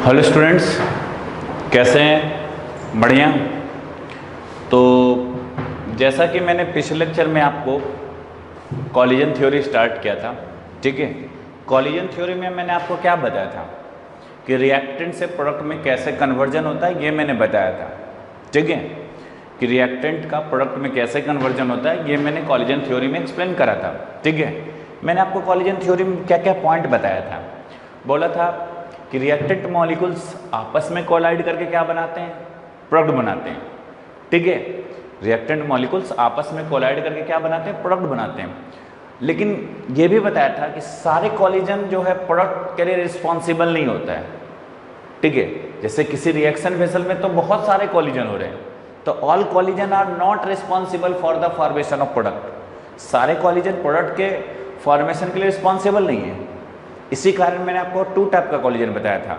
Hello students, कैसे हैं? बढ़िया। तो जैसा कि मैंने पिछले लेक्चर में आपको कॉलिजन थ्योरी स्टार्ट किया था, ठीक है। कॉलिजन थ्योरी में मैंने आपको क्या बताया था कि रिएक्टेंट से प्रोडक्ट में कैसे कन्वर्जन होता है, ये मैंने बताया था, ठीक है। कि रिएक्टेंट का प्रोडक्ट में कैसे कन्वर्जन होता है, ये मैंने कॉलिजन थ्योरी में एक्सप्लेन करा था, ठीक है। मैंने आपको कॉलिजन थ्योरी में क्या क्या पॉइंट बताया था। बोला था कि रिएक्टेंट मॉलिक्यूल्स आपस में कोलाइड करके क्या बनाते हैं, प्रोडक्ट बनाते हैं, ठीक है। रिएक्टेंट मॉलिक्यूल्स आपस में कोलाइड करके क्या बनाते हैं, प्रोडक्ट बनाते हैं। लेकिन ये भी बताया था कि सारे कॉलिजन जो है प्रोडक्ट के लिए रिस्पॉन्सिबल नहीं होता है, ठीक है। जैसे किसी रिएक्शन वेसल में तो बहुत सारे कॉलिजन हो रहे हैं, तो all collision are not responsible for the formation of product. सारे कॉलिजन प्रोडक्ट के फॉर्मेशन के लिए रिस्पॉन्सिबल नहीं है। इसी कारण मैंने आपको टू टाइप का कॉलिजन बताया था,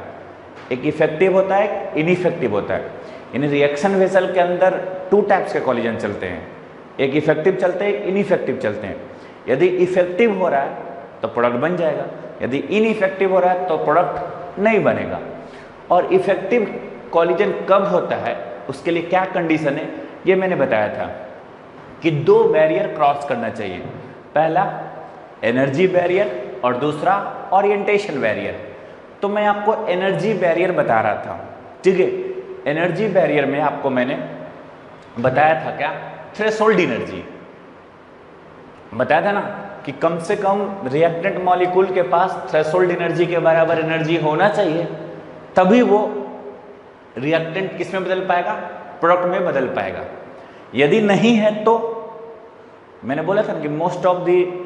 एक इफेक्टिव होता है, एक इनइफेक्टिव होता है। यानी रिएक्शन वेसल के अंदर टू टाइप्स के कॉलिजन चलते हैं, एक इफेक्टिव चलते हैं, एक इनइफेक्टिव चलते हैं। यदि इफेक्टिव हो रहा है तो प्रोडक्ट बन जाएगा, यदि इनइफेक्टिव हो रहा है तो प्रोडक्ट नहीं बनेगा। और इफेक्टिव कॉलिजन कब होता है, उसके लिए क्या कंडीशन है, ये मैंने बताया था कि दो बैरियर क्रॉस करना चाहिए। पहला एनर्जी बैरियर और दूसरा ओरिएंटेशन बैरियर। तो मैं आपको एनर्जी बैरियर बता रहा था, ठीक है। एनर्जी बैरियर में आपको मैंने बताया था क्या, थ्रेशोल्ड एनर्जी बताया था ना, कि कम से कम रिएक्टेंट मॉलिक्यूल के पास थ्रेशोल्ड एनर्जी के बराबर एनर्जी होना चाहिए, तभी वो रिएक्टेंट किस में बदल पाएगा, प्रोडक्ट में बदल पाएगा। यदि नहीं है तो मैंने बोला था कि मोस्ट ऑफ द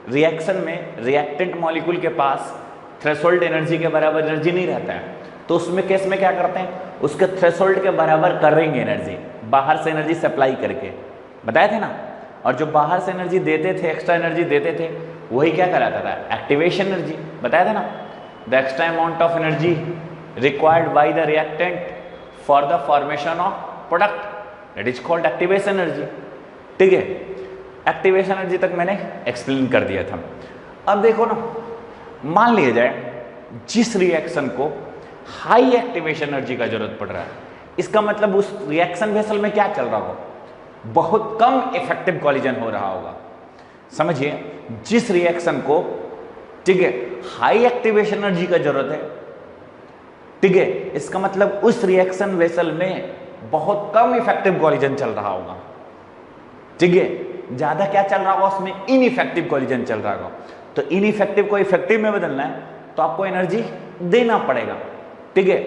रिएक्शन में रिएक्टेंट मॉलिक्यूल के पास थ्रेशोल्ड एनर्जी के बराबर एनर्जी नहीं रहता है, तो उसमें केस में क्या करते हैं, उसके थ्रेशोल्ड के बराबर करेंगे एनर्जी, बाहर से एनर्जी सप्लाई करके, बताए थे ना। और जो बाहर से एनर्जी देते थे, एक्स्ट्रा एनर्जी देते थे, वही क्या कराता था, एक्टिवेशन एनर्जी, बताया था ना। The extra amount of energy required by the reactant for the formation of product, that is called activation energy, ठीक है। एक्टिवेशन एनर्जी तक मैंने एक्सप्लेन कर दिया था। अब देखो ना, मान लिया जाए जिस रिएक्शन को हाई एक्टिवेशन एनर्जी का जरूरत पड़ रहा है, इसका मतलब उस रिएक्शन वेसल में क्या चल रहा होगा, बहुत कम इफेक्टिव कॉलिजन हो रहा होगा। समझिए, जिस रिएक्शन को, ठीक है, हाई एक्टिवेशन एनर्जी का जरूरत है, ठीक है, इसका मतलब उस रिएक्शन वेसल में बहुत कम इफेक्टिव कॉलिजन चल रहा होगा, ठीक है। ज्यादा क्या चल रहा होगा, उसमें इनइफेक्टिव कॉलिजन चल रहा होगा। तो इनइफेक्टिव को इफेक्टिव में बदलना है तो आपको एनर्जी देना पड़ेगा, ठीक है।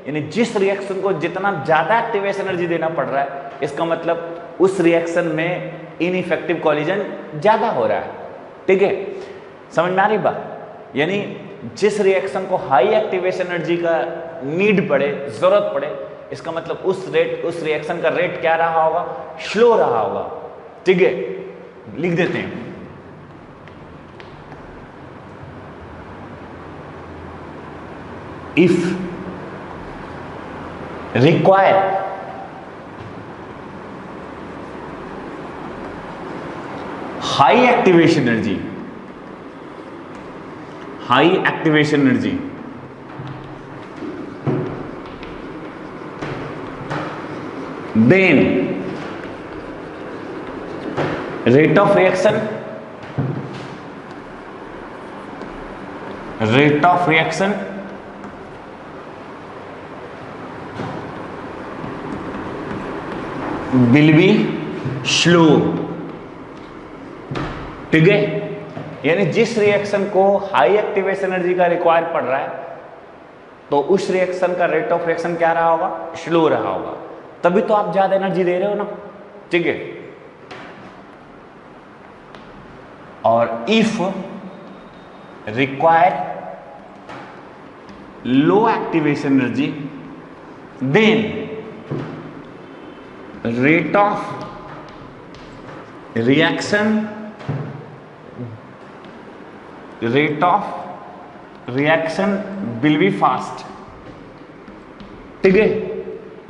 यानी जिस रिएक्शन को जितना ज्यादा एक्टिवेशन एनर्जी देना पड़ रहा है, इसका मतलब उस रिएक्शन में इनइफेक्टिव कॉलिजन ज्यादा हो रहा है, ठीक है। समझ में आ रही बात। यानी जिस रिएक्शन को हाई एक्टिवेशन एनर्जी का नीड पड़े, जरूरत पड़े, इसका मतलब उस रिएक्शन का रेट क्या रहा होगा, स्लो रहा होगा, ठीक है। लिख देते हैं, if require high activation energy, then rate of reaction will be slow, ठीक है। यानी जिस रिएक्शन को हाई एक्टिवेशन एनर्जी का रिक्वायर पड़ रहा है, तो उस रिएक्शन का रेट ऑफ रिएक्शन क्या रहा होगा, स्लो रहा होगा, तभी तो आप ज्यादा एनर्जी दे रहे हो ना, ठीक है। और if require low activation energy, then rate of reaction will be fast, ठीक है।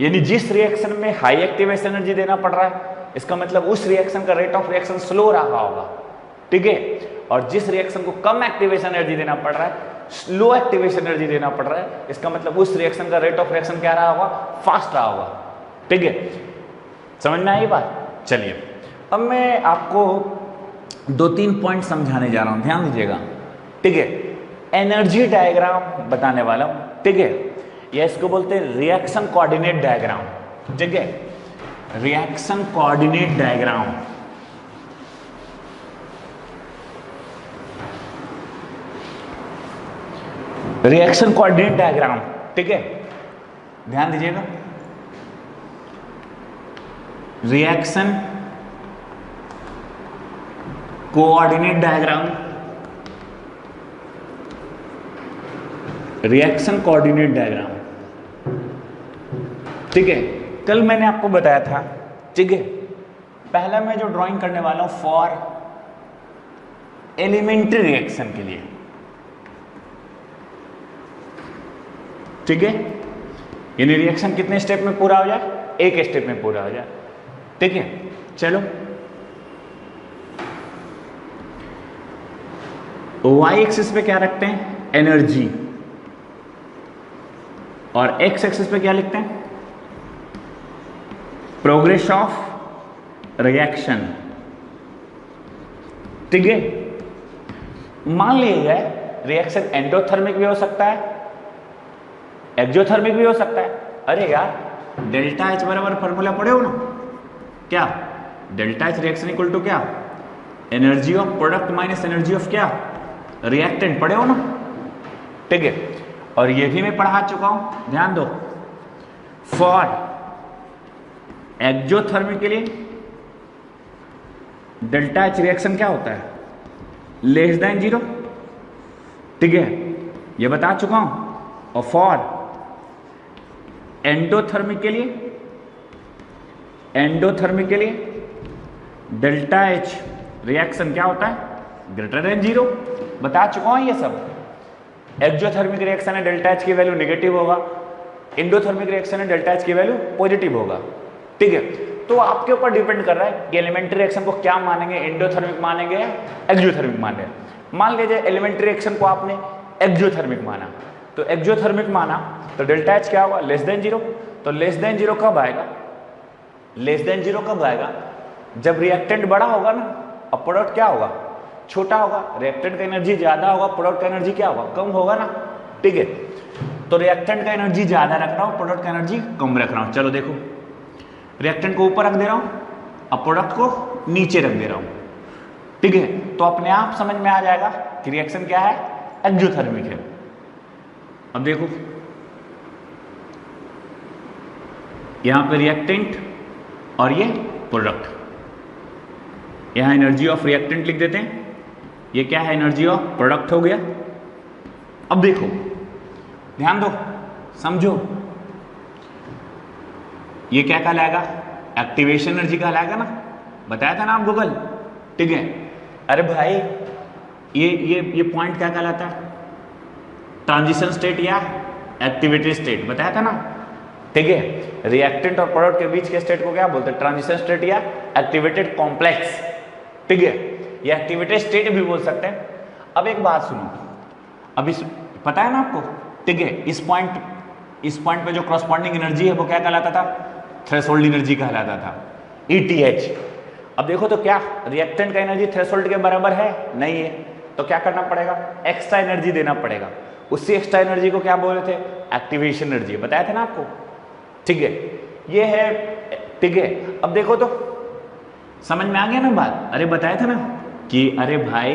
यानी जिस रिएक्शन में हाई एक्टिवेशन एनर्जी देना पड़ रहा है, इसका मतलब उस रिएक्शन का रेट ऑफ रिएक्शन स्लो रहा होगा, ठीक है। और जिस रिएक्शन को कम एक्टिवेशन एनर्जी देना पड़ रहा है, लो एक्टिवेशन एनर्जी देना पड़ रहा है, इसका मतलब उस रिएक्शन का रेट ऑफ रिएक्शन क्या रहा होगा, फास्ट रहा होगा। ठीक है, समझ में आई बात। चलिए अब मैं आपको 2-3 पॉइंट समझाने जा रहा हूं, ध्यान दीजिएगा। ठीक है, एनर्जी डायग्राम बताने वाला हूं। ठीक है, या इसको बोलते हैं रिएक्शन कोऑर्डिनेट डायग्राम। ठीक है, reaction coordinate diagram. Reaction coordinate diagram. ठीक है, ध्यान दीजिएगा, reaction coordinate diagram, reaction coordinate diagram. ठीक है, कल मैंने आपको बताया था। ठीक है, पहला मैं जो ड्राइंग करने वाला हूं फॉर एलिमेंट्री रिएक्शन के लिए। ठीक है, यानी रिएक्शन कितने स्टेप में पूरा हो जाए, एक स्टेप में पूरा हो जाए। ठीक है, चलो वाई एक्सिस पे क्या रखते हैं, एनर्जी, और एक्स एक्सिस पे क्या लिखते हैं, प्रोग्रेस ऑफ रिएक्शन। ठीक है, मान लीजिए रिएक्शन एंडोथर्मिक भी हो सकता है, एक्सोथर्मिक भी हो सकता है। अरे यार डेल्टा एच बराबर फॉर्मूला पढ़े हो ना, क्या delta H reaction equal to क्या, energy of product minus energy of क्या, रिएक्टेंट, पढ़े हो ना। ठीक है, और ये भी मैं पढ़ा चुका हूं, ध्यान दो। फॉर एक्सोथर्मिक के लिए डेल्टा एच रिएक्शन क्या होता है, लेस देन 0। ठीक है, ये बता चुका हूं। और फॉर एंडोथर्मिक के लिए, एंडोथर्मिक के लिए डेल्टा एच रिएक्शन क्या होता है, ग्रेटर देन 0, बता चुका हूं ये सब। एक्सोथर्मिक रिएक्शन है, डेल्टा एच की वैल्यू नेगेटिव होगा, एंडोथर्मिक रिएक्शन है, डेल्टा एच की वैल्यू पॉजिटिव होगा। ठीक है, तो आपके ऊपर डिपेंड कर रहा है कि एलिमेंट्री रिएक्शन को क्या मानेंगे, एंडोथर्मिक मानेंगे या एक्सोथर्मिक मानेंगे। मान लीजिए एलिमेंट्री रिएक्शन को आपने एक्सोथर्मिक माना, तो एक्सोथर्मिक माना तो डेल्टा एच क्या होगा, लेस देन 0। तो लेस देन 0 कब आएगा, लेस देन 0 कब आएगा, जब रिएक्टेंट बड़ा होगा ना, और प्रोडक्ट क्या होगा, छोटा होगा। रिएक्टेंट का एनर्जी ज्यादा होगा, प्रोडक्ट का एनर्जी क्या होगा, कम होगा ना। ठीक है, तो रिएक्टेंट का एनर्जी ज्यादा रख रहा हूं, प्रोडक्ट का एनर्जी कम रख रहा हूं। चलो देखो, रिएक्टेंट को ऊपर रख दे रहा हूं और प्रोडक्ट को नीचे रख दे रहा हूं। ठीक है, तो अपने आप समझ में आ जाएगा कि रिएक्शन क्या है, एक्सोथर्मिक है। अब देखो यहां पे रिएक्टेंट और ये प्रोडक्ट, यहां एनर्जी ऑफ रिएक्टेंट लिख देते हैं, ये क्या है, एनर्जी ऑफ प्रोडक्ट हो गया। अब देखो ध्यान दो, समझो, ये क्या कहलाएगा, एक्टिवेशन एनर्जी कहलाएगा ना, बताया था ना आप गूगल। ठीक है, अरे भाई ये पॉइंट क्या कहलाता है, ट्रांजिशन स्टेट या एक्टिवेटेड स्टेट, बताया था ना। ठीक है, रिएक्टेंट और प्रोडक्ट के बीच के स्टेट को क्या बोलते हैं, ट्रांजिशन स्टेट या एक्टिवेटेड कॉम्प्लेक्स। ठीक है, या एक्टिवेटेड स्टेट भी बोल सकते हैं। अब एक बात सुनो, अब इस पता है ना आपको। ठीक है, इस पॉइंट पे जो कॉरस्पॉन्डिंग एनर्जी है वो क्या कहलाता था, थ्रेशोल्ड एनर्जी कहलाता था, ETH। अब देखो तो क्या रिएक्टेंट का एनर्जी थ्रेशोल्ड के बराबर है, नहीं है, तो क्या करना पड़ेगा, एक्स्ट्रा एनर्जी देना पड़ेगा। उसी एक्स्ट्रा एनर्जी को क्या बोल रहे थे, एक्टिवेशन एनर्जी, बताया था ना आपको। ठीक है, ये है। ठीक है, अब देखो तो समझ में आ गया ना बात। अरे बताया था ना कि अरे भाई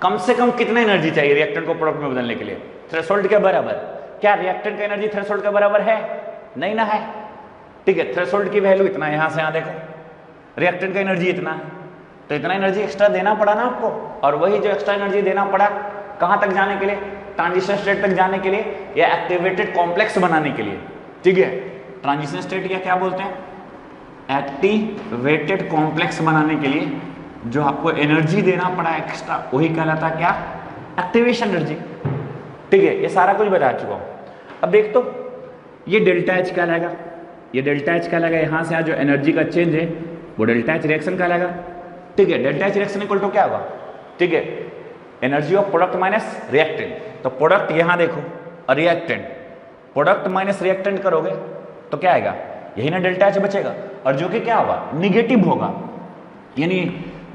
कम से कम कितना एनर्जी चाहिए रिएक्टेंट को प्रोडक्ट में बदलने के लिए, थ्रेशोल्ड के बराबर। क्या रिएक्टेंट का एनर्जी थ्रेशोल्ड के बराबर है, नहीं ना है। ठीक है, थ्रेशोल्ड की वैल्यू इतना है, यहां से यहां देखो रिएक्टेंट का एनर्जी इतना है, तो इतना एनर्जी एक्स्ट्रा देना पड़ा ना आपको। और वही जो एक्स्ट्रा एनर्जी देना पड़ा कहां तक जाने के लिए, ट्रांजिशन स्टेट तक जाने के लिए या एक्टिवेटेड कॉम्प्लेक्स बनाने के लिए। ठीक है, ट्रांजिशन स्टेट या क्या बोलते हैं, एक्टिवेटेड कॉम्प्लेक्स बनाने के लिए जो आपको एनर्जी देना पड़ा एक्स्ट्रा, वही कहलाता क्या, एक्टिवेशन एनर्जी। ठीक है, ये सारा कुछ बता चुका हूं। अब देख तो ये डेल्टा एच कहलाएगा, ये डेल्टा एच कहलाएगा, यहां से जो एनर्जी का चेंज है वो डेल्टा एच रिएक्शन कहलाएगा। ठीक है, delta H reaction equal to क्या होगा, ठीक है, energy of product minus reactant. तो प्रोडक्ट यहां देखो और रिएक्टेंट, प्रोडक्ट माइनस रिएक्टेंट करोगे तो क्या आएगा, यही ना डेल्टा एच बचेगा, और जो कि क्या होगा, निगेटिव होगा। यानी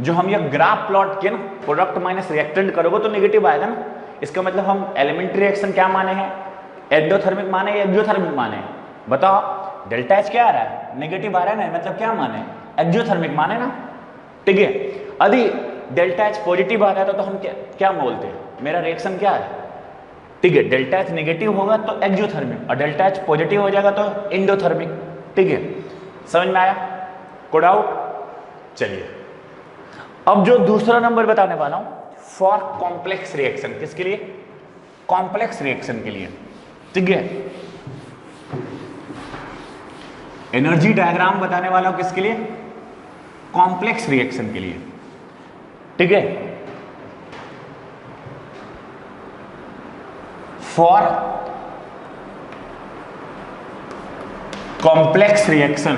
जो हम ये ग्राफ प्लॉट किए ना, प्रोडक्ट माइनस रिएक्टेंट करोगे तो निगेटिव आएगा ना। इसका मतलब हम एलिमेंट्री रिएक्शन क्या माने हैं, एंडोथर्मिक माने या एक्सोथर्मिक माने, बताओ। डेल्टा एच क्या आ रहा है, नेगेटिव आ रहा है ना, मतलब क्या माने, एक्सोथर्मिक माने ना, ठीक है। यदि डेल्टा एच पॉजिटिव आ रहा है तो हम क्या बोलते हैं, मेरा रिएक्शन क्या है, ठीक है। डेल्टा एच नेगेटिव होगा तो एक्सोथर्मिक, और डेल्टा एच पॉजिटिव हो जाएगा तो एंडोथर्मिक, ठीक है। समझ में आया, कोड आउट। चलिए अब जो दूसरा नंबर बताने वाला हूं, फॉर कॉम्प्लेक्स रिएक्शन, किसके लिए, कॉम्प्लेक्स रिएक्शन के लिए, ठीक है। एनर्जी डायग्राम बताने वाला हूं किसके लिए, कॉम्प्लेक्स रिएक्शन के लिए, ठीक है। फॉर कॉम्प्लेक्स रिएक्शन,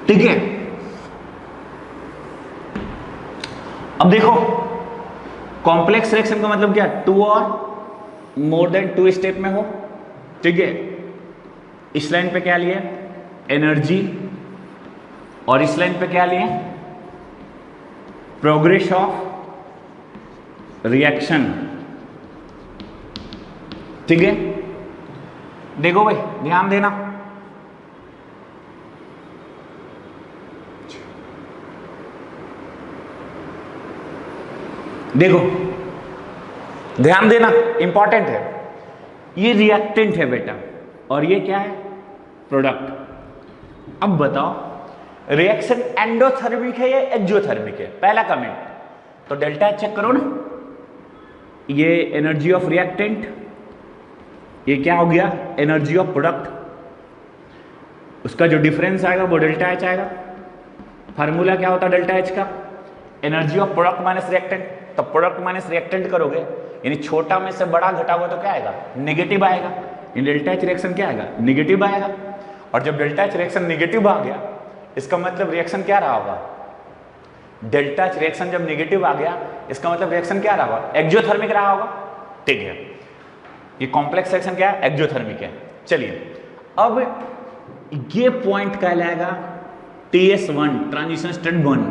ठीक है। अब देखो कॉम्प्लेक्स रिएक्शन का मतलब क्या, टू और मोर देन टू स्टेप में हो, ठीक है। इस लाइन पे क्या लिए, एनर्जी, और इस लाइन पे क्या लिए, प्रोग्रेस ऑफ रिएक्शन, ठीक है। देखो भाई ध्यान देना, देखो ध्यान देना, इंपॉर्टेंट है। ये रिएक्टेंट है बेटा, और ये क्या है, प्रोडक्ट। अब बताओ रिएक्शन एंडोथर्मिक है या एक्सोथर्मिक है, पहला कमेंट। तो डेल्टा चेक करो ना, ये एनर्जी ऑफ रिएक्टेंट, ये क्या हो गया, एनर्जी ऑफ प्रोडक्ट, उसका जो डिफरेंस आएगा वो डेल्टा एच आएगा। फार्मूला क्या होता है डेल्टा एच का, energy of product minus reactant. तो प्रोडक्ट माइनस रिएक्टेंट करोगे, यानी छोटा में से बड़ा घटाओगे तो क्या आएगा, नेगेटिव आएगा। डेल्टा एच रिएक्शन क्या आएगा, नेगेटिव आएगा। और जब डेल्टा एच रिएक्शन नेगेटिव आ गया, इसका मतलब रिएक्शन क्या रहा होगा, डेल्टा एच रिएक्शन जब नेगेटिव आ गया, इसका मतलब रिएक्शन क्या रहा होगा, एक्सोथर्मिक रहा होगा, ठीक है। ये कॉम्प्लेक्स रिएक्शन क्या है, एक्सोथर्मिक है। चलिए अब ये पॉइंट कहलाएगा TS1, ट्रांजिशन स्टेट 1,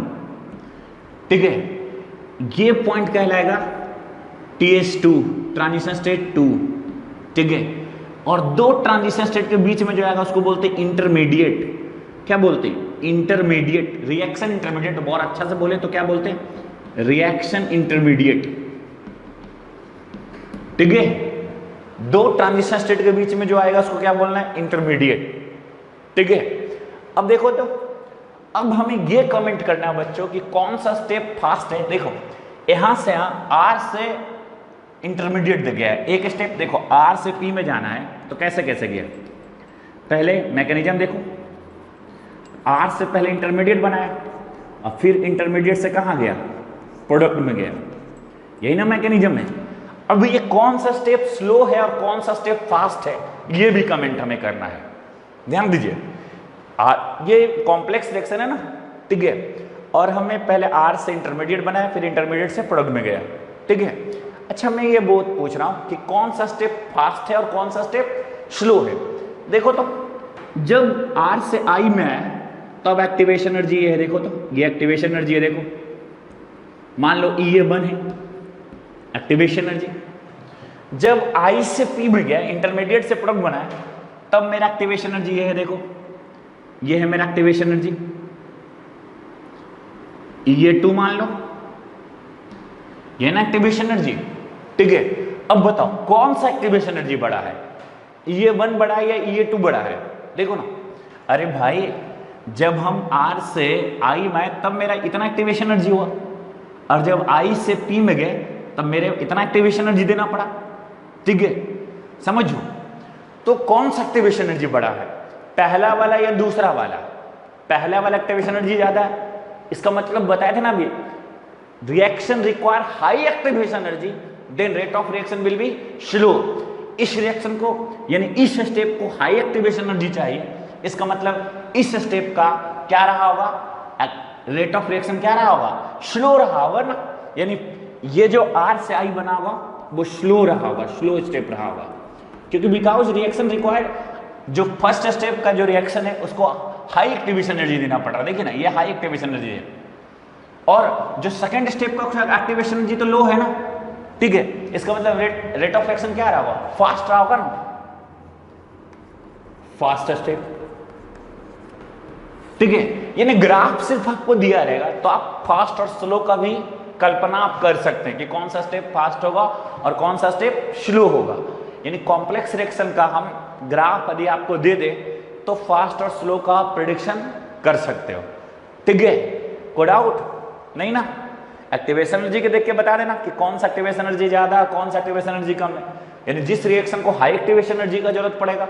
ठीक है। ये पॉइंट कहलाएगा TS2, ट्रांजिशन स्टेट 2, ठीक है। और दो ट्रांजिशन स्टेट के बीच में जो आएगा उसको बोलते हैं इंटरमीडिएट। क्या बोलते हैं, इंटरमीडिएट, रिएक्शन इंटरमीडिएट। बहुत अच्छा से बोले तो क्या बोलते हैं, रिएक्शन इंटरमीडिएट, ठीक है। दो ट्रांजिशन स्टेट के बीच में जो आएगा उसको क्या बोलना है, इंटरमीडिएट, ठीक है। अब देखो तो अब हमें ये कमेंट करना है बच्चों कि कौन सा स्टेप फास्ट है। देखो यहां से R से इंटरमीडिएट दिख गया है, एक स्टेप देखो R से P में जाना है तो कैसे कैसे गया, पहले मैकेनिज्म देखो, R से पहले इंटरमीडिएट बनाया और फिर इंटरमीडिएट से कहां गया, प्रोडक्ट में गया, यही ना मैकेनिज्म है। अब ये कौन सा स्टेप स्लो है और कौन सा स्टेप फास्ट है, ये भी कमेंट हमें करना है, ध्यान दीजिए। ये कॉम्प्लेक्स रिएक्शन है ना, ठीक है। और हमें पहले R से इंटरमीडिएट बनाया, फिर इंटरमीडिएट से प्रोडक्ट में गया, ठीक है। अच्छा मैं ये बहुत पूछ रहा हूं कि कौन सा स्टेप फास्ट है और कौन सा स्टेप स्लो है। देखो तो जब R से I में आया तब एक्टिवेशन एनर्जी ये है, देखो तो ये एक्टिवेशन एनर्जी है, देखो मान लो E1 है एक्टिवेशन एनर्जी। जब I से P में गया, इंटरमीडिएट से प्रोडक्ट बनाया, तब मेरा एक्टिवेशन एनर्जी ये है, देखो ये है मेरा एक्टिवेशन एनर्जी, E2 मान लो, ये ना एक्टिवेशन एनर्जी, ठीक है। अब बताओ कौन सा एक्टिवेशन एनर्जी बड़ा है, E1 बड़ा है या E2 बड़ा है, देखो ना। अरे भाई जब हम R से I में आए तब मेरा इतना एक्टिवेशन एनर्जी हुआ, और जब I से P में गए तब मेरे इतना एक्टिवेशन एनर्जी देना पड़ा, ठीक है। समझो तो कौन सा एक्टिवेशन एनर्जी बड़ा है, पहला वाला या दूसरा वाला, पहला वाला एक्टिवेशन एनर्जी ज्यादा है। इसका मतलब बताया था ना अभी, reaction require high activation energy, then rate of reaction will be slow. इस रिएक्शन को यानी इस स्टेप को हाई एक्टिवेशन एनर्जी चाहिए, इसका मतलब इस स्टेप का क्या रहा होगा, रेट ऑफ रिएक्शन क्या रहा होगा, स्लो रहा होगा ना। यानी ये जो R से I बना होगा वो स्लो रहा होगा, स्लो स्टेप रहा होगा, क्योंकि बिकॉज रिएक्शन रिक्वायर्ड, जो फर्स्ट स्टेप का जो रिएक्शन है उसको हाई एक्टिवेशन एनर्जी देना पड़ रहा है। देखिए ना, ये हाई एक्टिवेशन एनर्जी है, और जो सेकंड स्टेप का एक्टिवेशन एनर्जी तो लो है ना, ठीक है। इसका मतलब रेट ऑफ रिएक्शन क्या रहा होगा, फास्ट रहा होगा ना, फास्ट स्टेप, ठीक है। यानी ग्राफ सिर्फ आपको दिया रहेगा तो आप फास्ट और स्लो का भी कल्पना आप कर सकते हैं कि कौन सा स्टेप फास्ट होगा और कौन सा स्टेप स्लो होगा। यानी कॉम्प्लेक्स रिएक्शन का हम ग्राफ यदि आपको दे दे तो फास्ट और स्लो का प्रेडिक्शन कर सकते हो, ठीक है। कोई डाउट नहीं ना? एक्टिवेशन एनर्जी के देख के बता देना कि कौन सा एक्टिवेशन एनर्जी ज्यादा है, कौन सा एक्टिवेशन एनर्जी कम है। यानी जिस रिएक्शन को हाई एक्टिवेशन एनर्जी का जरूरत पड़ेगा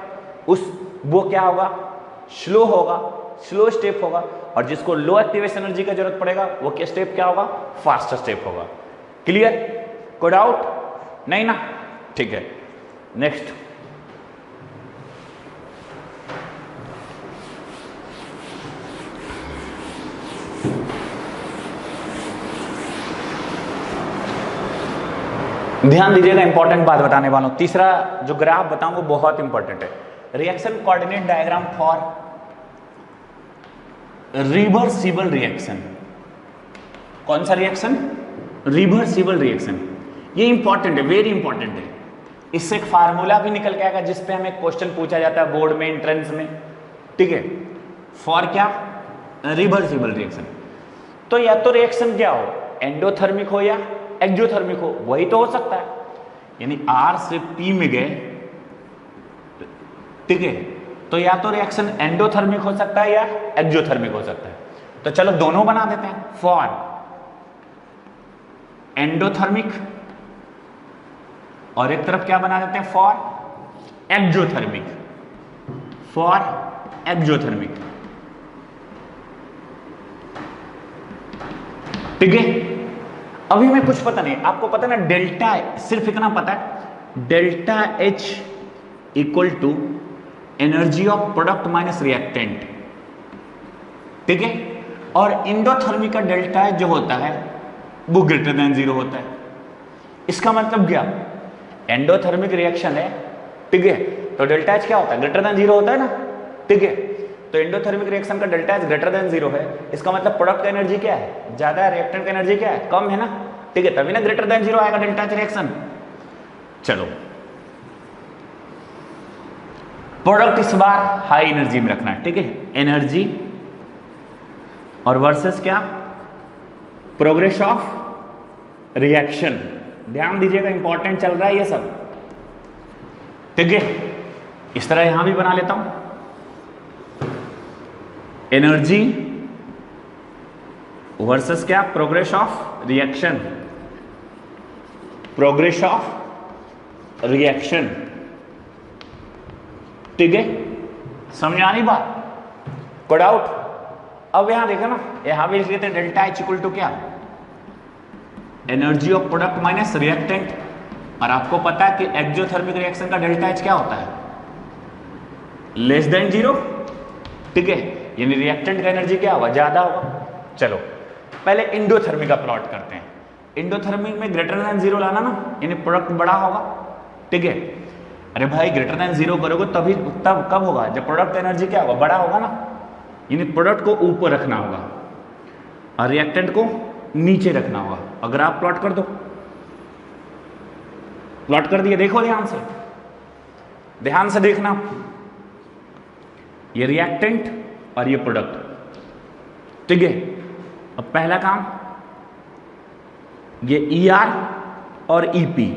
वो क्या होगा, स्लो होगा, स्लो स्टेप होगा, और जिसको लो एक्टिवेशन एनर्जी का जरूरत पड़ेगा वो क्या स्टेप क्या होगा, फास्ट स्टेप होगा। क्लियर? कोई डाउट नहीं ना? ठीक है, नेक्स्ट। ध्यान दीजिएगा, इंपॉर्टेंट बात बताने वाला हूं। तीसरा जो ग्राफ बताऊंगा बहुत इंपॉर्टेंट है, reaction coordinate diagram for reversible reaction. कौन सा रिएक्शन? Reversible reaction. ये इंपॉर्टेंट है, वेरी इंपॉर्टेंट है। इससे एक फार्मूला भी निकल के आएगा जिसपे हमें क्वेश्चन पूछा जाता है बोर्ड में, एंट्रेंस में, ठीक है। फॉर क्या? Reversible reaction. तो या तो रिएक्शन क्या हो, एंडोथर्मिक हो या एक्सोथर्मिक हो, वही तो हो सकता है। यानी R से P में गए, ठीक है, तो या तो रिएक्शन एंडोथर्मिक हो सकता है या एक्सोथर्मिक हो सकता है। तो चलो दोनों बना देते हैं, फॉर एंडोथर्मिक, और एक तरफ क्या बना देते हैं, फॉर एक्सोथर्मिक, फॉर एक्सोथर्मिक, ठीक है। अभी हमें कुछ पता नहीं, आपको पता ना डेल्टा, सिर्फ इतना पता है delta H equal to energy of product minus reactant, ठीक है। और इंडोथर्मिक का डेल्टा H जो होता है वो ग्रेटर देन 0 होता है। इसका मतलब क्या, एंडोथर्मिक रिएक्शन है, ठीक है, तो डेल्टा H क्या होता है, ग्रेटर देन 0 होता है ना, ठीक है। तो एंडोथर्मिक रिएक्शन का डेल्टा H ग्रेटर देन 0 है, इसका मतलब प्रोडक्ट का एनर्जी क्या है, ज्यादा है, रिएक्टेंट का एनर्जी क्या है, कम है ना, ठीक है, तभी ना ग्रेटर देन 0 आएगा डेल्टा H रिएक्शन। चलो, प्रोडक्ट इस बार हाई एनर्जी में रखना है, ठीक है, एनर्जी, और वर्सेस क्या, प्रोग्रेस ऑफ रिएक्शन। ध्यान दीजिएगा, इंपॉर्टेंट चल रहा है ये सब, ठीक है। इस तरह यहां भी बना लेता हूं, एनर्जी वर्सेस क्या, progress of reaction, progress of reaction, ठीक है। समझ आ रही बात? कोई डाउट? अब यहां देखो ना, यहां भी लिख लेते हैं डेल्टा H इक्वल टू क्या, energy of product minus reactant. और आपको पता है कि एक्सोथर्मिक रिएक्शन का डेल्टा H क्या होता है, लेस देन 0, ठीक है। यानी रिएक्टेंट का एनर्जी क्या होगा, ज्यादा होगा। चलो पहले इंडोथर्मिक का प्लॉट करते हैं। इंडोथर्मिक में ग्रेटर देन 0 लाना ना, यानी प्रोडक्ट बड़ा होगा, ठीक है। अरे भाई ग्रेटर देन 0 करोगे तभी, तब कब होगा, जब प्रोडक्ट एनर्जी क्या होगा, बड़ा होगा ना, यानी प्रोडक्ट को ऊपर रखना होगा और रिएक्टेंट को नीचे रखना होगा। अगर आप प्लॉट कर दो, प्लॉट कर दिए, देखो ध्यान से, ध्यान से देखना, ये रिएक्टेंट और ये प्रोडक्ट, ठीक है। अब पहला काम, ये ER और EP,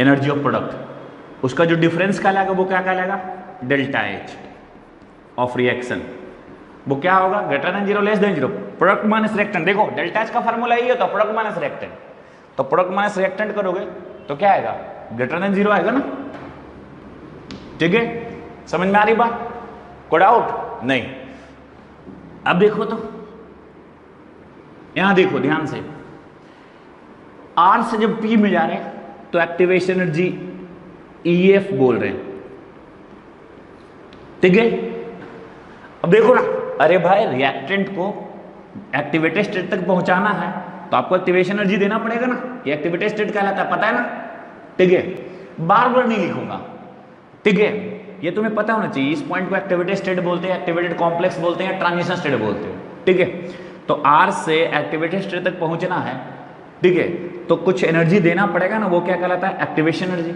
एनर्जी ऑफ प्रोडक्ट, उसका जो डिफरेंस कहलाएगा वो क्या कहलाएगा, डेल्टा H ऑफ रिएक्शन। वो क्या होगा, greater than 0 less than 0, product minus reactant. देखो डेल्टा H का फार्मूला यही होता है, प्रोडक्ट माइनस रिएक्टेंट। तो प्रोडक्ट माइनस रिएक्टेंट करोगे तो क्या आएगा, ग्रेटर देन 0 आएगा ना, ठीक है। समझ में आ रही बात? कोई डाउट नहीं? अब देखो तो, यहां देखो ध्यान से, R से जब P में जा रहे हैं तो एक्टिवेशन एनर्जी EF बोल रहे हैं, ठीक है। अब देखो ना, अरे भाई रिएक्टेंट को एक्टिवेटेड स्टेट तक पहुंचाना है तो आपको एक्टिवेशन एनर्जी देना पड़ेगा ना, ये एक्टिवेटेड स्टेट कहलाता है, पता है ना, ठीक है, बार बार नहीं लिखूंगा, ठीक है, ये तुम्हें पता होना चाहिए। इस पॉइंट को एक्टिवेटेड स्टेट बोलते हैं, एक्टिवेटेड कॉम्प्लेक्स बोलते हैं, ट्रांजिशन स्टेट बोलते हैं, ठीक है। तो आर से एक्टिवेटेड स्टेट तक पहुंचना है, ठीक है, तो कुछ एनर्जी देना पड़ेगा ना, वो क्या कहलाता है, एक्टिवेशन एनर्जी।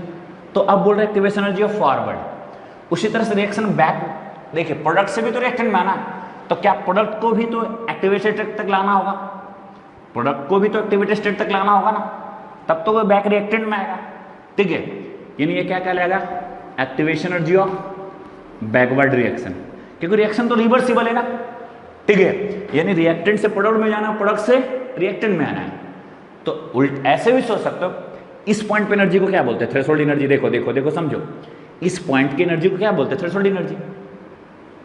तो अब बोल रहे एक्टिवेशन एनर्जी ऑफ फॉरवर्ड। उसी तरह से रिएक्शन बैक, देखिए प्रोडक्ट से भी तो रिएक्टेंट में आना है, तो क्या प्रोडक्ट को भी तो एक्टिवेटेड स्टेट तक लाना होगा, प्रोडक्ट को भी तो एक्टिवेटेड स्टेट तक लाना होगा ना, तब तो वो बैक रिएक्टेंट में आएगा, ठीक है। यानी ये क्या कहलाएगा, activation energy of backward reaction, क्योंकि रिएक्शन तो रिवर्सिबल है ना, ठीक है। यानी रिएक्टेंट से प्रोडक्ट में जाना, प्रोडक्ट से रिएक्टेंट में आना है। तो उल्ट ऐसे भी सोच सकते हो, इस पॉइंट पे एनर्जी को क्या बोलते हैं, थ्रेशोल्ड एनर्जी। देखो देखो देखो समझो, इस पॉइंट की एनर्जी को क्या बोलते हैं, थ्रेशोल्ड एनर्जी,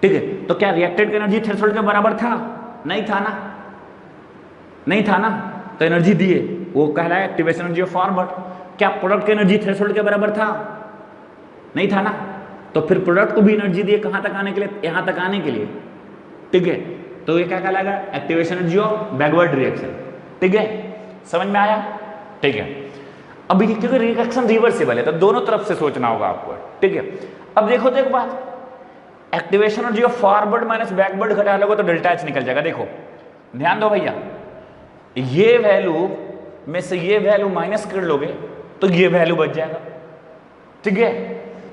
ठीक है। तो क्या रिएक्टेंट की एनर्जी थ्रेशोल्ड के बराबर था, नहीं था ना, नहीं था ना, तो एनर्जी दिए, वो कहलाया एक्टिवेशन एनर्जी ऑफ फॉरवर्ड। क्या प्रोडक्ट की एनर्जी थ्रेशोल्ड के बराबर था, नहीं था ना, तो फिर प्रोडक्ट को भी एनर्जी दिए कहां तक आने के लिए, यहां तक आने के लिए, ठीक है। तो ये क्या कहलाएगा, activation energy of backward reaction, ठीक है, समझ में आया, ठीक है। अब क्योंकि रिएक्शन रिवर्सिबल है तो दोनों तरफ से सोचना होगा आपको, ठीक है। अब देखो तो एक बात, activation energy of forward minus backward घटा लोगे तो डेल्टा एच निकल जाएगा। देखो ध्यान दो भैया, ये वैल्यू में से ये वैल्यू माइनस कर लोगे तो ये वैल्यू बच जाएगा, ठीक है।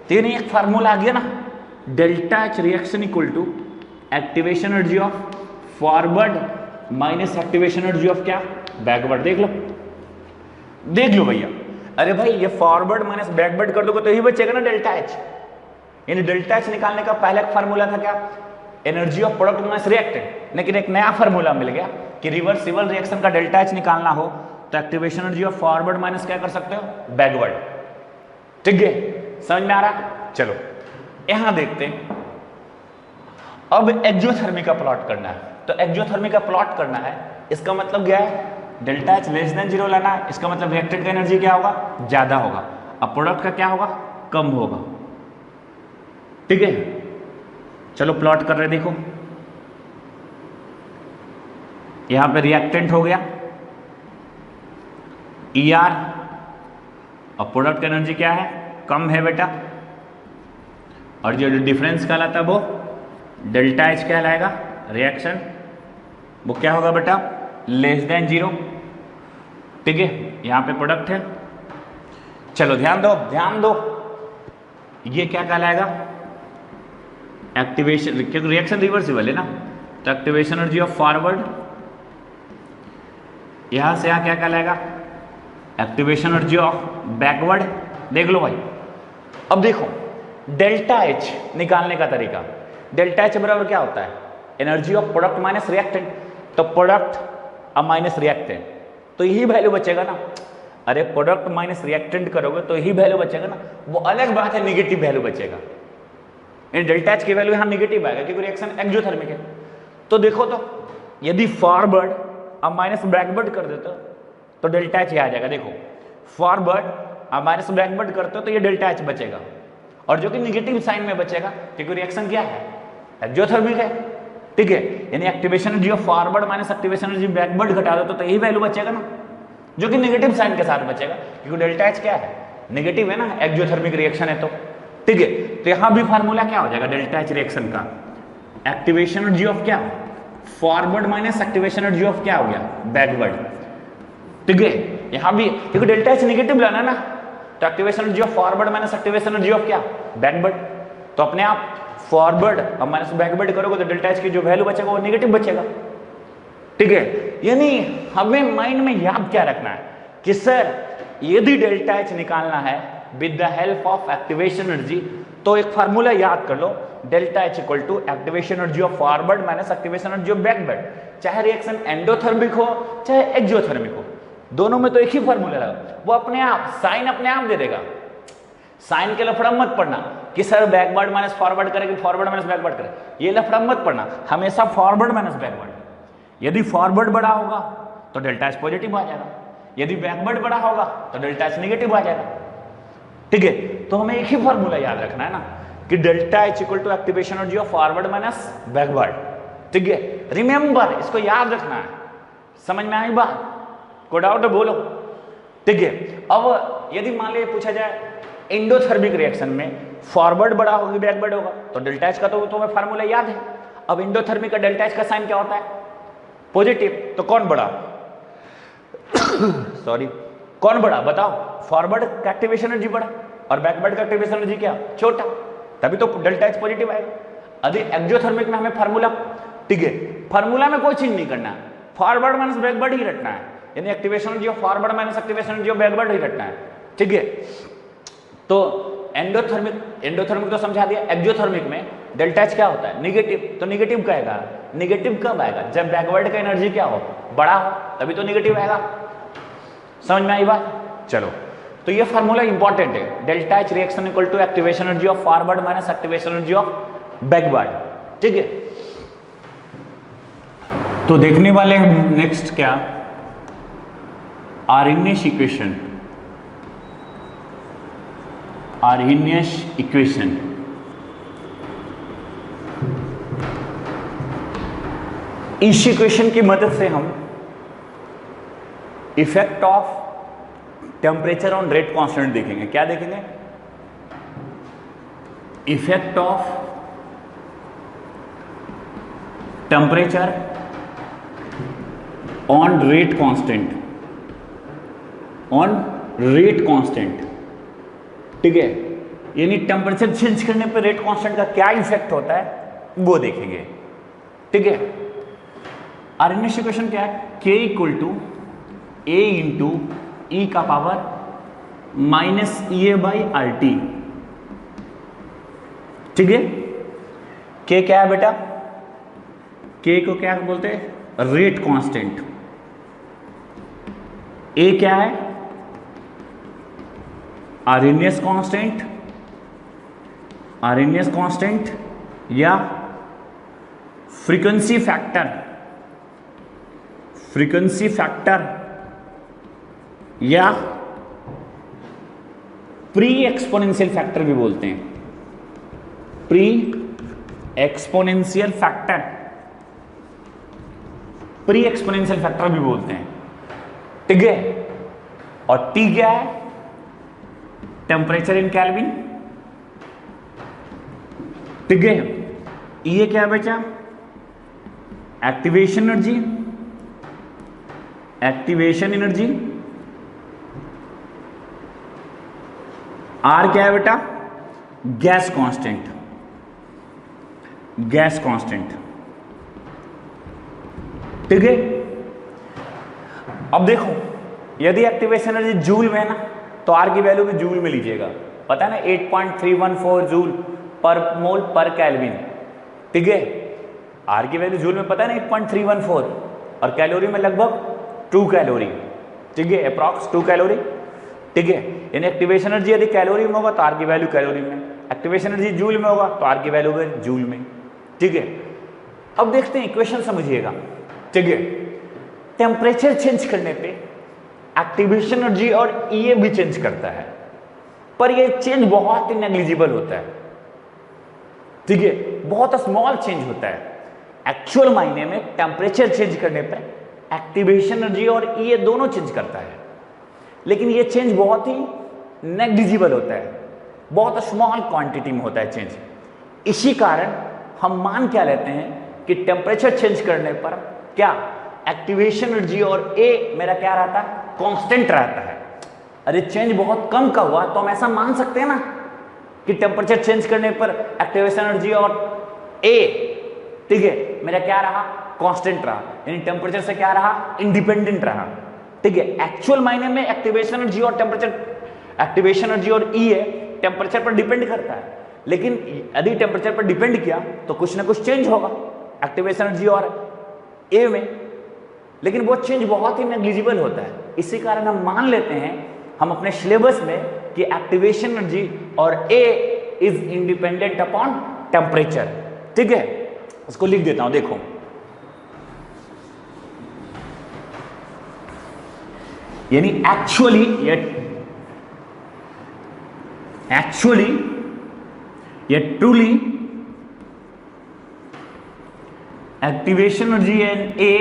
तो ये नहीं एक फार्मूला आ गया ना, delta H reaction equal to activation energy of forward minus activation energy of क्या, बैकवर्ड। देख लो, देख लो भैया, अरे भाई ये फॉरवर्ड माइनस बैकवर्ड कर दोगे तो यही बचेगा ना डेल्टा एच। यानी डेल्टा एच निकालने का पहला फार्मूला था क्या, energy of product minus reactant, लेकिन एक नया फार्मूला मिल गया कि रिवर्सिबल रिएक्शन का डेल्टा एच निकालना हो तो activation energy of forward minus क्या कर सकते हो, बैकवर्ड, ठीक है, समझ में आ रहा है। चलो यहां देखते हैं, अब एक्सोथर्मी का प्लॉट करना है। तो एक्सोथर्मी का प्लॉट करना है, इसका मतलब क्या है, delta H less than zero लाना है, इसका मतलब रिएक्टेंट का एनर्जी क्या होगा, ज्यादा होगा, अब प्रोडक्ट का क्या होगा, कम होगा, ठीक है। चलो प्लॉट कर रहे, देखो यहां पे रिएक्टेंट हो गया ई आर, और प्रोडक्ट का एनर्जी क्या है, कम है बेटा, और जो डिफरेंस कहलाता है वो डेल्टा एच कहलाएगा, रिएक्शन वो क्या होगा बेटा, लेस देन जीरो, ठीक है। यहां पे प्रोडक्ट है, चलो ध्यान दो ध्यान दो, ये क्या कहलाएगा, एक्टिवेशन, क्योंकि रिएक्शन रिवर्सिबल है ना, तो एक्टिवेशन एनर्जी ऑफ फॉरवर्ड, यहां से यहां क्या कहलाएगा, एक्टिवेशन एनर्जी ऑफ बैकवर्ड। देख लो भाई, अब देखो डेल्टा एच निकालने का तरीका, डेल्टा एच बराबर क्या होता है, energy of product minus reactant, तो प्रोडक्ट अब माइनस रिएक्टेंट, तो यही वैल्यू बचेगा ना। अरे प्रोडक्ट माइनस रिएक्टेंट करोगे तो यही वैल्यू बचेगा ना, वो अलग बात है निगेटिव वैल्यू बचेगा, डेल्टा एच की वैल्यू यहां निगेटिव आएगा क्योंकि रिएक्शन एक्सोथर्मिक है। तो देखो तो यदि फॉरवर्ड अब माइनस बैकवर्ड कर देते तो डेल्टा एच आ जाएगा, देखो फॉरवर्ड अब माइनस बैकवर्ड करते हो तो ये डेल्टा एच बचेगा, और जो कि निगेटिव साइन में बचेगा क्योंकि रिएक्शन क्या है, एक्सोथर्मिक है, ठीक है। यानी activation energy of forward minus activation energy backward घटा दो तो यही वैल्यू बचेगा ना, जो कि नेगेटिव साइन के साथ बचेगा क्योंकि डेल्टा एच क्या है, नेगेटिव है ना, एक्सोथर्मिक रिएक्शन है, तो ठीक है। तो यहां भी फार्मूला क्या हो जाएगा डेल्टा एच रिएक्शन का, एक्टिवेशन एनर्जी ऑफ क्या, forward minus activation energy of क्या हो गया, बैकवर्ड, ठीक है। यहां भी क्योंकि डेल्टा एच नेगेटिव लाना ना, तो activation energy of forward minus activation energy of क्या, बैकवर्ड, तो अपने आप फॉरवर्ड और माइनस बैकवर्ड करोगे तो डेल्टा एच की जो वैल्यू बचेगा वो नेगेटिव बचेगा, ठीक है। यानी हमें माइंड में याद क्या रखना है कि सर यदि डेल्टा एच निकालना है with the help of activation energy, तो एक फार्मूला याद कर लो, delta H equal to activation energy of forward minus activation energy of backward, चाहे रिएक्शन एंडोथर्मिक हो चाहे एक्सोथर्मिक हो, दोनों में तो एक ही फार्मूला लगा, वो अपने आप साइन अपने आप दे देगा। साइन के लफड़ा मत पढ़ना कि सर बैकवर्ड माइनस फॉरवर्ड करेगी, फॉरवर्ड माइनस बैकवर्ड करे, ये लफड़ा मत पढ़ना, हमेशा फॉरवर्ड माइनस बैकवर्ड। यदि फॉरवर्ड बड़ा होगा तो डेल्टा एच पॉजिटिव आ जाएगा, यदि बैकवर्ड बड़ा होगा तो डेल्टा एच नेगेटिव आ जाएगा, ठीक है। तो हमें एक ही फॉर्मूला याद रखना है ना कि delta H equal to activation energy of forward minus backward, ठीक है। रिमेंबर, इसको याद रखना है, समझ में आई बात, कोई डाउट है बोलो। ठीक है, अब यदि मान लीजिए पूछा जाए एंडोथर्मिक रिएक्शन में फॉरवर्ड बड़ा होगा बैकवर्ड होगा, तो डेल्टा एच का तो तुम्हें फार्मूला याद है। अब एंडोथर्मिक का डेल्टा एच का साइन क्या होता है? पॉजिटिव। तो कौन बड़ा सॉरी कौन बड़ा बताओ? फॉरवर्ड का एक्टिवेशन एनर्जी बड़ा और बैकवर्ड का एक्टिवेशन एनर्जी क्या? छोटा, तभी तो डेल्टा एच पॉजिटिव आएगा। यदि एक्सोथर्मिक में हमें फार्मूला, ठीक है, फार्मूला में कोई चीज नहीं करना है, फॉरवर्ड माइनस बैकवर्ड ही रखना है, यानी activation energy of forward minus activation energy of backward ही रखना है। ठीक है, तो एंडोथर्मिक तो समझा दिया। एक्सोथर्मिक में डेल्टा एच क्या होता है? निगेटिव। तो निगेटिव का आएगा, निगेटिव कब आएगा? जब बैकवर्ड का एनर्जी क्या हो? बड़ा हो, तभी तो निगेटिव आएगा। समझ में आई बात? चलो, तो ये फार्मूला इंपॉर्टेंट है, delta H reaction equal to activation energy of forward minus activation energy of backward. ठीक है, तो देखने वाले हम नेक्स्ट क्या, आर्हेनियस इक्वेशन। आर्हेनियस इक्वेशन इस इक्वेशन की मदद से हम effect of temperature on rate constant देखेंगे। क्या देखेंगे? Effect of temperature on rate constant, on rate constant. ठीक है, यानी टेम्परेचर चेंज करने पर रेट कांस्टेंट का क्या इफेक्ट होता है वो देखेंगे। ठीक है, आर्हेनियस इक्वेशन क्या है? K equal to A into ई का power minus EA by RT। ठीक है, K क्या है बेटा? K को क्या बोलते हैं? Rate constant. A क्या है? आर्हेनियस कांस्टेंट, आर्हेनियस कांस्टेंट या फ्रीक्वेंसी फैक्टर, फ्रीक्वेंसी फैक्टर या प्री एक्सपोनेंशियल फैक्टर भी बोलते हैं, pre exponential factor, pre exponential factor भी बोलते हैं। ठीक है, और T क्या है? Temperature in kelvin. ठीक है, ये क्या बचा? Activation energy, activation energy. R क्या है बेटा? Gas constant, gas constant. ठीक है, अब देखो यदि एक्टिवेशन एनर्जी जूल में है ना, तो R की वैल्यू भी जूल में लीजिएगा। पता है ना 8.314 जूल पर मोल पर केल्विन। ठीक है, R की वैल्यू जूल में पता है ना 8.314 और कैलोरी में लगभग 2 कैलोरी। ठीक है, अप्रॉक्स 2 कैलोरी। ठीक है, यानी एक्टिवेशन एनर्जी यदि कैलोरी में होगा तो R की वैल्यू कैलोरी में, एक्टिवेशन एनर्जी जूल में होगा तो R की वैल्यू है जूल में। ठीक है, अब देखते हैं इक्वेशन समझिएगा। ठीक है, टेम्परेचर चेंज करने पे एक्टिवेशन एनर्जी और EA भी चेंज करता है, पर ये चेंज बहुत ही नेग्लिजिबल होता है। ठीक है, बहुत स्मॉल चेंज होता है। एक्चुअल मायने में टेम्परेचर चेंज करने पे एक्टिवेशन एनर्जी और EA दोनों चेंज करता है, लेकिन ये चेंज बहुत ही नेग्लिजिबल होता है, बहुत स्मॉल क्वांटिटी में होता है चेंज। इसी कारण हम मान क्या लेते हैं कि टेम्परेचर चेंज करने पर क्या एक्टिवेशन एनर्जी और A मेरा क्या रहता है? कांस्टेंट रहता है। अरे चेंज बहुत कम का हुआ तो हम ऐसा मान सकते हैं ना कि टेम्परेचर चेंज करने पर एक्टिवेशन एनर्जी और A, ठीक है, मेरा क्या रहा? कांस्टेंट रहा, यानी टेम्परेचर से क्या रहा? इंडिपेंडेंट रहा। ठीक है, एक्चुअल मायने में एक्टिवेशन एनर्जी और टेम्परेचर, एक्टिवेशन एनर्जी और E है टेम्परेचर पर डिपेंड करता है, लेकिन यदि टेम्परेचर पर डिपेंड किया तो कुछ ना कुछ चेंज होगा एक्टिवेशन एनर्जी और A में, लेकिन वो चेंज बहुत ही नेग्लिजिबल होता है। इसी कारण हम मान लेते हैं हम अपने सिलेबस में कि एक्टिवेशन एनर्जी और A is independent upon temperature. ठीक है, इसको लिख देता हूं, देखो यानी एक्चुअली या truly activation energy and A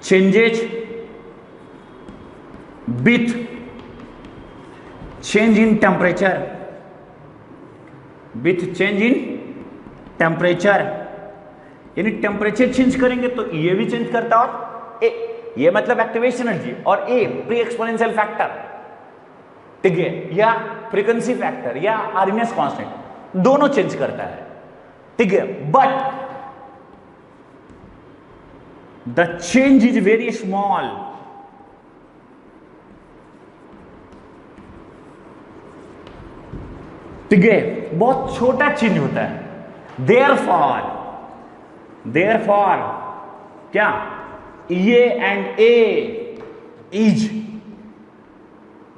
changes with change in temperature, with change in temperature, यानी टेम्परेचर चेंज करेंगे तो ये भी चेंज करता और ए, ये मतलब एक्टिवेशन एनर्जी, और ए प्री एक्सपोनेंशियल फैक्टर, ठीक है, या फ्रीक्वेंसी फैक्टर या आरएमएस कांस्टेंट दोनों चेंज करता है, ठीक है, but the change is very small, ठीक है, बहुत छोटा चेंज होता है। देयरफॉर क्या ए एंड ए इज,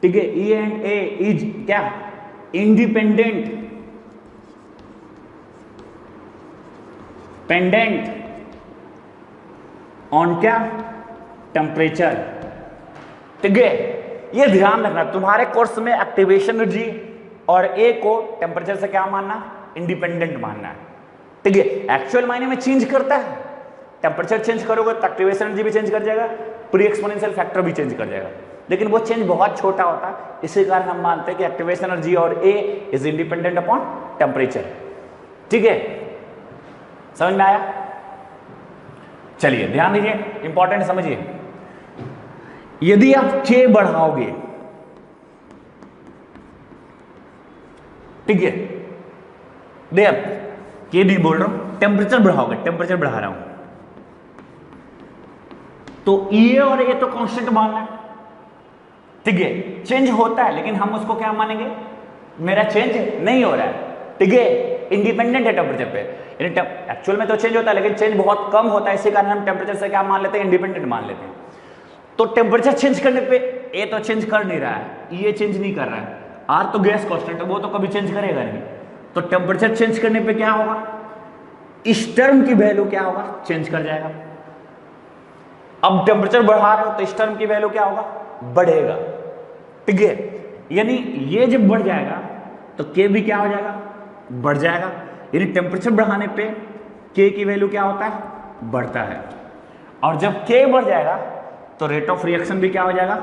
ठीक है, ए एंड ए इज क्या इंडिपेंडेंट, पेंडेंट ऑन क्या टेम्परेचर, ठीक है। ये ध्यान रखना तुम्हारे कोर्स में एक्टिवेशन एनर्जी और ए को टेम्परेचर से क्या मानना, इंडिपेंडेंट मानना है, ठीक है। एक्चुअल मायने में चेंज करता है, टेम्परेचर चेंज करोगे तो एक्टिवेशन एनर्जी भी चेंज कर जाएगा, प्री एक्सपोनेंशियल फैक्टर भी चेंज कर जाएगा, लेकिन वो चेंज बहुत छोटा होता है, इसी कारण हम मानते हैं कि एक्टिवेशन एनर्जी और ए इज इंडिपेंडेंट अपॉन टेम्परेचर, ठीक है। समझ में आया? चलिए ध्यान दीजिए, इंपॉर्टेंट समझिए, यदि आप के बढ़ाओगे, ठीक है, देख के नहीं बोल रहा हूं, टेम्परेचर बढ़ाओगे, टेम्परेचर बढ़ा रहा हूं, तो ये और ये तो कांस्टेंट मानना है, ठीक है, चेंज होता है लेकिन हम उसको क्या मानेंगे, मेरा चेंज नहीं हो रहा है, ठीक है, इंडिपेंडेंट है टेम्परेचर पे, यानी एक्चुअल में तो चेंज होता है लेकिन चेंज बहुत कम होता है, इसी कारण हम टेम्परेचर से क्या मान लेते हैं, इंडिपेंडेंट मान लेते हैं। तो टेम्परेचर चेंज करने पे ए तो चेंज कर नहीं रहा है, ये चेंज नहीं कर रहा है, आर तो गैस कांस्टेंट है, वो तो कभी चेंज करेगा नहीं, तो टेम्परेचर चेंज करने पे क्या होगा, इस टर्म की वैल्यू क्या होगा, चेंज कर जाएगा। अब टेम्परेचर बढ़ा रहे हो तो इस टर्म की वैल्यू क्या होगा, बढ़ेगा, ठीक है, यानी ये जब बढ़ जाएगा तो के भी क्या हो जाएगा, बढ़ जाएगा, यानी टेम्परेचर बढ़ाने पे के की वैल्यू क्या होता है, बढ़ता है, और जब के बढ़ जाएगा तो रेट ऑफ रिएक्शन भी क्या हो जाएगा,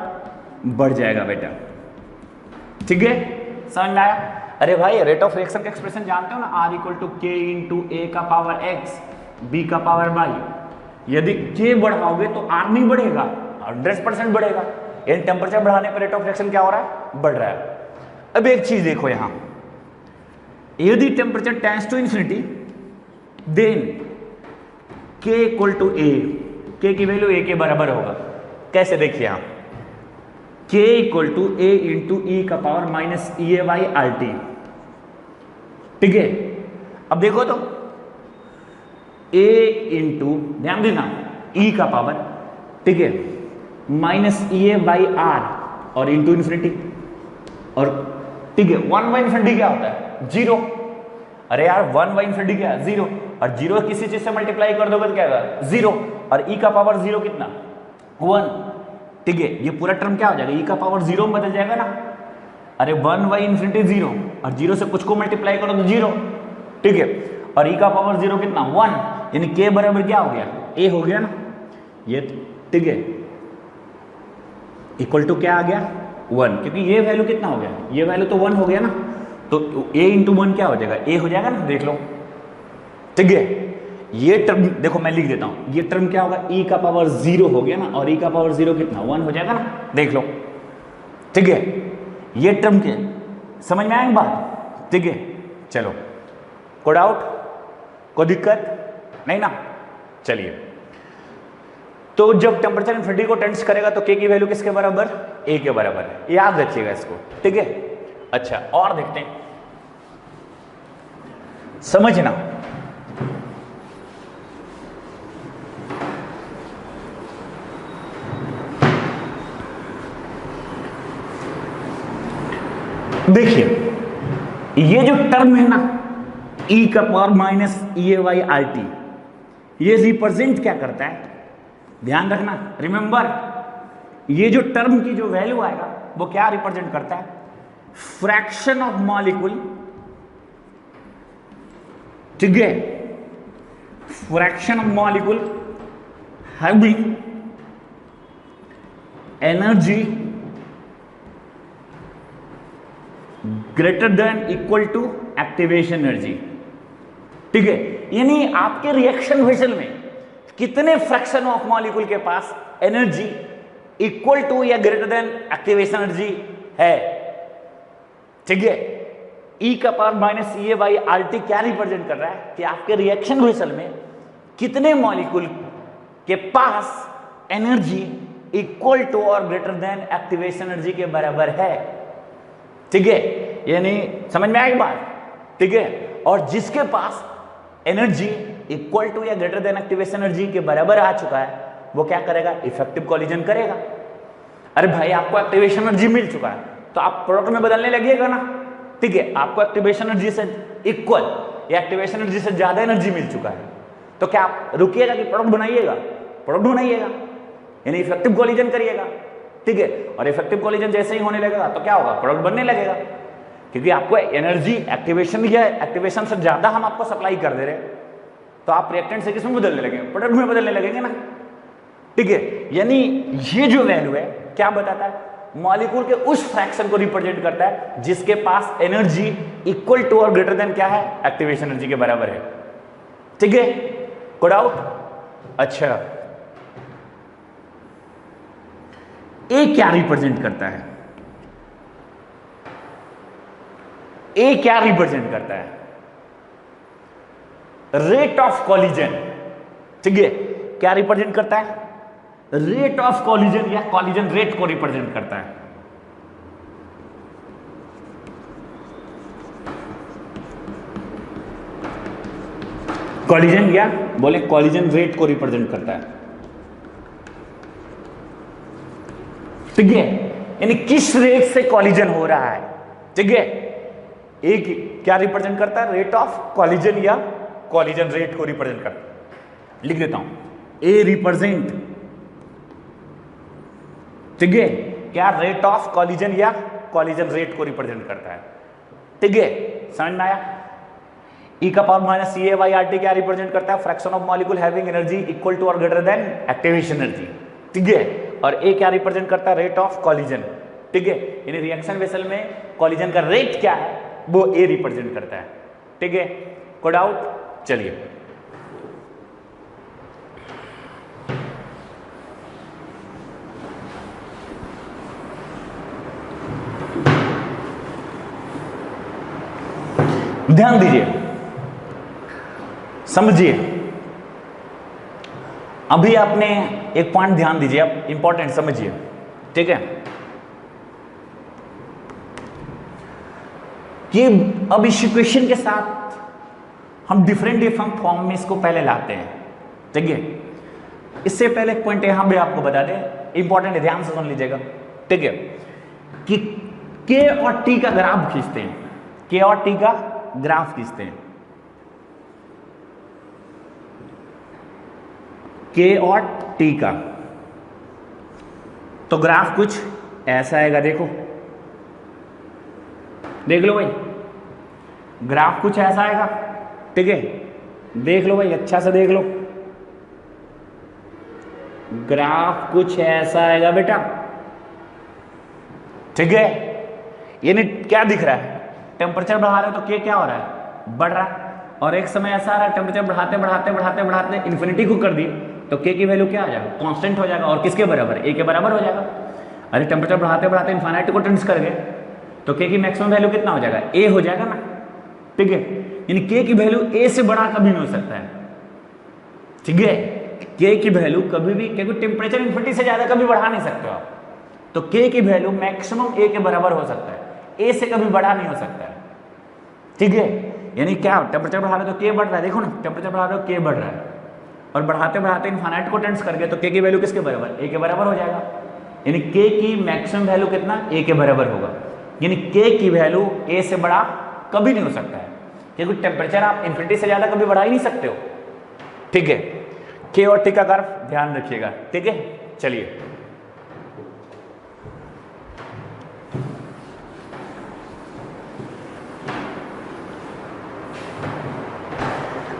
बढ़ जाएगा बेटा, ठीक है। समझ में आया? अरे भाई रेट ऑफ रिएक्शन का एक्सप्रेशन जानते हो ना, आर इक्वल टू के इंटू ए का पावर एक्स बी का पावर वाई, यदि के बढ़ाओगे तो आर नहीं बढ़ेगा, 100% बढ़ेगा, यानी टेम्परेचर बढ़ाने पर रेट ऑफ रिएक्शन क्या हो रहा है, बढ़ रहा है। अब एक चीज देखो यहां, यदि temperature tends to infinity then K equal to A, K की वैल्यू ए के बराबर होगा, कैसे देखिए यहां, के इक्वल टू ए इंटू ई का power minus E A Y are t, ठीक है। अब देखो तो ए इंटू, ध्यान देना, ई का पावर, ठीक है, minus E A by R और इंटू इन्फिनिटी, और ठीक है, 1 बाई इन्फिनिटी क्या होता है, जीरो, अरे यार 1 बाई इन्फिनिटी क्या है, जीरो, और जीरो किसी चीज से मल्टीप्लाई कर दोगे तो क्या होगा, जीरो, और ई का पावर जीरो कितना, 1, ठीक है, ये पूरा टर्म क्या हो जाएगा, ई का पावर जीरो में बदल जाएगा ना, अरे 1 बाई इन्फिनिटी जीरो, और जीरो से कुछ को मल्टीप्लाई करो तो जीरो, ठीक है, और ई का पावर जीरो कितना, 1, यानी के बराबर क्या हो गया, ए हो गया ना, ये ठीक है, इक्वल टू क्या आ गया, 1, क्योंकि ये वैल्यू कितना हो गया, ये वैल्यू तो 1 हो गया ना, तो a इंटू 1 क्या हो जाएगा, a हो जाएगा ना, देख लो, ठीक है। ये टर्म देखो मैं लिख देता हूं, ये टर्म क्या होगा, e का पावर 0 हो गया ना, और e का पावर 0 कितना, 1 हो जाएगा ना, देख लो, ठीक है। ये टर्म के समझ में आएंगे बात, ठीक है। चलो, कोई डाउट, कोई दिक्कत नहीं ना, चलिए। तो जब टेम्परेचर इन्फिनिटी को टेंड्स करेगा तो के की वैल्यू किसके बराबर, ए के बराबर है, याद रखिएगा इसको, ठीक है। अच्छा, और देखते हैं, समझना, देखिए ये जो टर्म है ना, e का पावर माइनस ई ए वाई आर टी, ये रिप्रेजेंट क्या करता है, ध्यान रखना, रिमेंबर, ये जो टर्म की जो वैल्यू आएगा वो क्या रिप्रेजेंट करता है, फ्रैक्शन ऑफ मॉलिक्यूल, ठीक है, fraction of molecule having energy greater than equal to activation energy, ठीक है। यानी आपके रिएक्शन वेसल में कितने फ्रैक्शन ऑफ मॉलिक्यूल के पास एनर्जी इक्वल टू या ग्रेटर देन एक्टिवेशन एनर्जी है, ठीक है। ई का power minus E A by R T क्या रिप्रेजेंट कर रहा है कि आपके रिएक्शन वेसल में कितने मॉलिक्यूल के पास एनर्जी इक्वल टू और ग्रेटर देन एक्टिवेशन एनर्जी के बराबर है, ठीक है। यानी समझ में आई बात, ठीक है। और जिसके पास एनर्जी इक्वल टू या ग्रेटर देन एक्टिवेशन एनर्जी के बराबर आ चुका है वो क्या करेगा, इफेक्टिव कॉलिजन करेगा। अरे भाई आपको एक्टिवेशन एनर्जी मिल चुका है तो आप प्रोडक्ट में बदलने लगिएगा ना, ठीक है। आपको एक्टिवेशन एनर्जी से इक्वल या एक्टिवेशन एनर्जी से ज्यादा एनर्जी मिल चुका है तो क्या आप रुकिएगा कि प्रोडक्ट बनाइएगा, प्रोडक्ट बनाइएगा, यानी इफेक्टिव कॉलिजन करिएगा, ठीक है। और इफेक्टिव कॉलिजन जैसे ही होने लगेगा तो क्या होगा, प्रोडक्ट बनने लगेगा, क्योंकि आपको एनर्जी एक्टिवेशन या एक्टिवेशन से ज्यादा हम आपको सप्लाई कर दे रहे हैं तो आप रिएक्टेंट से किसमें बदलने लगेंगे, प्रोडक्ट में बदलने लगेंगे ना, ठीक है। यानी ये जो वैल्यू है क्या बताता है, मॉलिक्यूल के उस फ्रैक्शन को रिप्रेजेंट करता है जिसके पास एनर्जी इक्वल टू और ग्रेटर देन क्या है, एक्टिवेशन एनर्जी के बराबर है, ठीक है। कोई डाउट? अच्छा, ए क्या रिप्रेजेंट करता है, ए क्या रिप्रेजेंट करता है, रेट ऑफ कॉलिजन, ठीक है। क्या रिप्रेजेंट करता है, रेट ऑफ कॉलिजन या कॉलिजन रेट को रिप्रेजेंट करता है। कॉलिजन या बोले कॉलिजन रेट को रिप्रेजेंट करता है, ठीक है। यानी किस रेट से कॉलिजन हो रहा है, ठीक है। एक क्या रिप्रेजेंट करता है, रेट ऑफ कॉलिजन या कॉलिजन रेट को रिप्रेजेंट करता है। लिख देता हूं, ए रिप्रेजेंट, ठीक है, क्या रेट ऑफ कॉलिजन या कॉलिजन रेट को रिप्रेजेंट करता है, ठीक है। समझ में आया? ई का power minus C A by R T क्या रिप्रेजेंट करता है, fraction of molecule having energy equal to और ग्रेटर देन एक्टिवेशन एनर्जी, ठीक है। और ए क्या रिप्रेजेंट करता है, रेट ऑफ कॉलिजन, ठीक है। यानी रिएक्शन वेसल में कॉलिजन का रेट क्या है वो ए रिप्रेजेंट करता है, ठीक है। कोई डाउट? चलिए ध्यान दीजिए, समझिए। अभी आपने एक पॉइंट ध्यान दीजिए, आप इंपॉर्टेंट समझिए, ठीक है। कि अब इस इक्वेशन के साथ हम डिफरेंट फॉर्म में इसको पहले लाते हैं, ठीक है। इससे पहले एक पॉइंट यहां भी आपको बता दें, इंपॉर्टेंट है, ध्यान से सुन लीजिएगा, ठीक है। कि के और टी का ग्राफ खींचते हैं, के और टी का ग्राफ खींचते हैं, के और टी का, तो ग्राफ कुछ ऐसा आएगा, देखो देख लो भाई, ग्राफ कुछ ऐसा आएगा, ठीक है। देख लो भाई, अच्छा से देख लो, ग्राफ कुछ ऐसा आएगा बेटा, ठीक है। यानी क्या दिख रहा है, टेम्परेचर बढ़ा रहे हो तो के क्या हो रहा है, बढ़ रहा है। और एक समय ऐसा आ रहा है टेम्परेचर बढ़ाते बढ़ाते बढ़ाते बढ़ाते इन्फिनिटी को कर दी तो के की वैल्यू क्या आ जाएगा, कांस्टेंट हो जाएगा, और किसके बराबर, ए के बराबर हो जाएगा। अरे टेम्परेचर बढ़ाते बढ़ाते इन्फिनिटी को टेंस कर गए तो के की मैक्सिमम वैल्यू कितना हो जाएगा, ए हो जाएगा ना, ठीक है। यानी के की वैल्यू ए से बड़ा कभी नहीं हो सकता है, ठीक है। के की वैल्यू कभी भी, क्योंकि टेम्परेचर इन्फिनिटी से ज्यादा कभी बढ़ा नहीं सकते आप, तो के की वैल्यू मैक्सिमम ए के बराबर हो सकता है, ए से कभी बड़ा नहीं हो सकता है, ठीक है। यानी क्या, टेम्परेचर बढ़ा रहे तो के बढ़ रहा है, देखो ना, टेम्परेचर बढ़ा रहे हो के बढ़ रहा है, और बढ़ाते बढ़ाते इन्फिनिटी को टेंस करके तो के की वैल्यू किसके बराबर, ए के बराबर हो जाएगा। यानी के की मैक्सिमम वैल्यू कितना, ए के बराबर होगा। यानी के की वैल्यू ए से बड़ा कभी नहीं हो सकता है, क्योंकि टेम्परेचर आप इन्फिनिटी से ज्यादा कभी बढ़ा ही नहीं सकते हो, ठीक है। के और टी का कर्व ध्यान रखिएगा, ठीक है। चलिए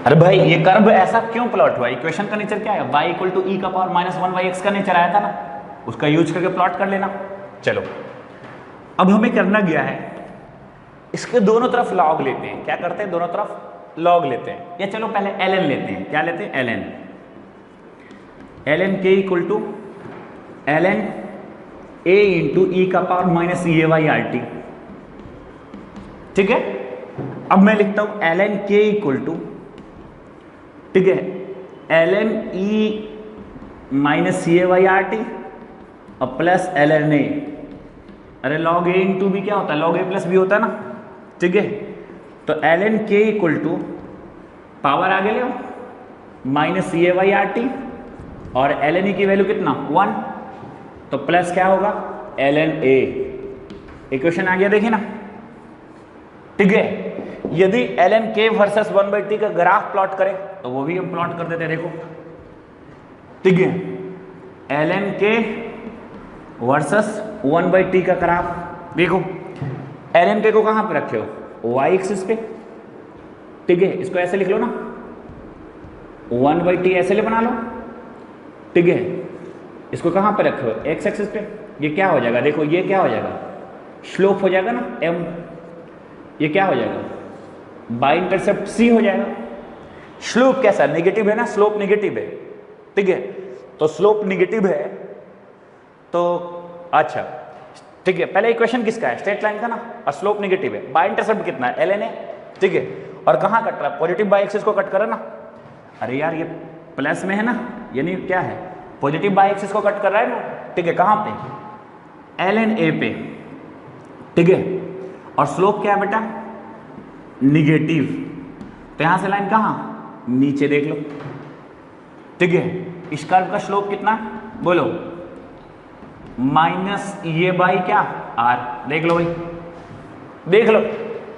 अरे भाई ये कर्व ऐसा क्यों प्लॉट हुआ, इक्वेशन का नेचर क्या है, y इक्वल टू ई का पावर माइनस 1/x का नेचर आया था ना, उसका यूज करके प्लॉट कर लेना। चलो अब हमें करना गया है इसके दोनों तरफ लॉग लेते हैं। क्या करते हैं? दोनों तरफ लॉग लेते हैं। या चलो पहले ln लेते हैं। क्या लेते हैं? ln k equal to ln a into ई का power minus A Y are t. ठीक है, अब मैं लिखता हूं ln k इक्वल टू, ठीक है, ln e minus A Y are T और प्लस ln a। अरे log a इंटू बी क्या होता है? log a प्लस बी होता है ना। ठीक है, तो ln k equal to power आगे ले minus A Y are T और ln e की वैल्यू कितना? 1, तो प्लस क्या होगा? ln a। इक्वेशन आ गया, देखिए ना। ठीक है, यदि ln k वर्सेस 1/t का ग्राफ प्लॉट करें तो वो भी हम प्लॉट कर देते हैं। देखो, ठीक है, ln k वर्सेस 1/t का ग्राफ। देखो ln k को कहां पे रखे हो? y एक्सिस पे। ठीक है, इसको ऐसे लिख लो ना, 1/t ऐसे ले बना लो। ठीक है, इसको कहां पे रखे हो? x एक्सिस पे। ये क्या हो जाएगा? देखो ये क्या हो जाएगा? स्लोप हो जाएगा ना m। ये क्या हो जाएगा? बाई इंटरसेप्ट c हो जाएगा। स्लोप कैसा? नेगेटिव है ना, स्लोप नेगेटिव है। ठीक है, तो स्लोप नेगेटिव है तो अच्छा, ठीक है, पहले इक्वेशन किसका है? स्ट्रेट लाइन का ना, और स्लोप नेगेटिव है। बाई इंटरसेप्ट कितना है? ln a। ठीक है, और कहां कट रहा है? पॉजिटिव बाई एक्सिस को कट कर रहा है ना। अरे यार ये प्लस में है ना, यानी क्या है? पॉजिटिव बाई एक्सिस को कट कर रहा है ना। ठीक है, कहां पे? ln a पे। ठीक है, और स्लोप क्या है बेटा? निगेटिव। तो यहां से लाइन कहां? नीचे देख लो। ठीक है, इस कर्व का स्लोप कितना? बोलो, माइनस ये बाई क्या? आर। देख लो भाई, देख लो,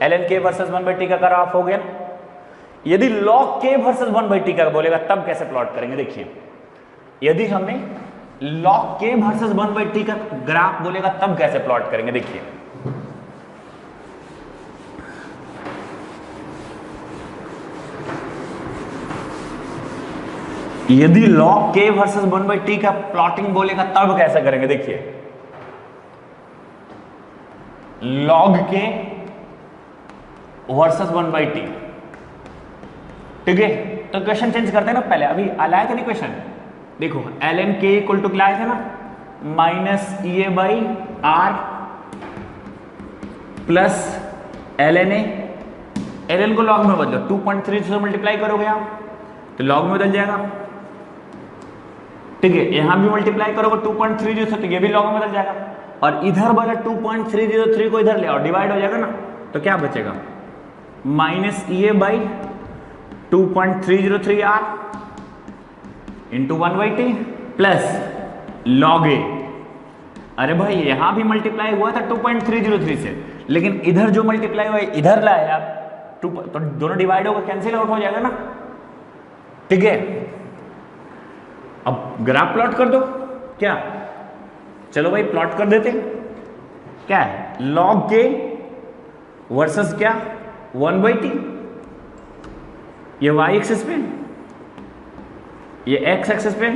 ln k वर्सेस 1/t का ग्राफ हो गया। यदि log k वर्सेस 1/t का बोलेगा तब कैसे प्लॉट करेंगे? देखिए, यदि हमें log k वर्सेस 1/t का ग्राफ बोलेगा तब कैसे प्लॉट करेंगे? देखिए, यदि log k वर्सेस 1/t का प्लॉटिंग बोलेगा तब कैसे करेंगे? देखिए, log k वर्सेस 1/t। ठीक है, तो क्वेश्चन चेंज करते हैं ना। पहले अभी लाए थे ना क्वेश्चन, देखो ln k इक्वल टू लाए थे ना, minus A by R plus ln a। ln को log में बदलो, 2.3 से मल्टीप्लाई करोगे आप तो log में बदल जाएगा। ठीक है, यहां भी मल्टीप्लाई करोगे 2.30 से तो ये भी log में बदल जाएगा। और इधर वाला 2.303 को इधर ले आओ, डिवाइड हो जाएगा ना, तो क्या बचेगा? Minus A by 2.303 R into 1/t plus log a। अरे भाई यहां भी मल्टीप्लाई हुआ था 2.303 से, लेकिन इधर जो मल्टीप्लाई हुआ है इधर लाए आप, तो दोनों डिवाइड होकर कैंसिल आउट हो जाएगा ना। ठीक है, अब ग्राफ प्लॉट कर दो। क्या? चलो भाई प्लॉट कर देते हैं। क्या है? log k वर्सेस क्या? 1/t। ये y एक्सिस पे, ये x एक्सिस पे,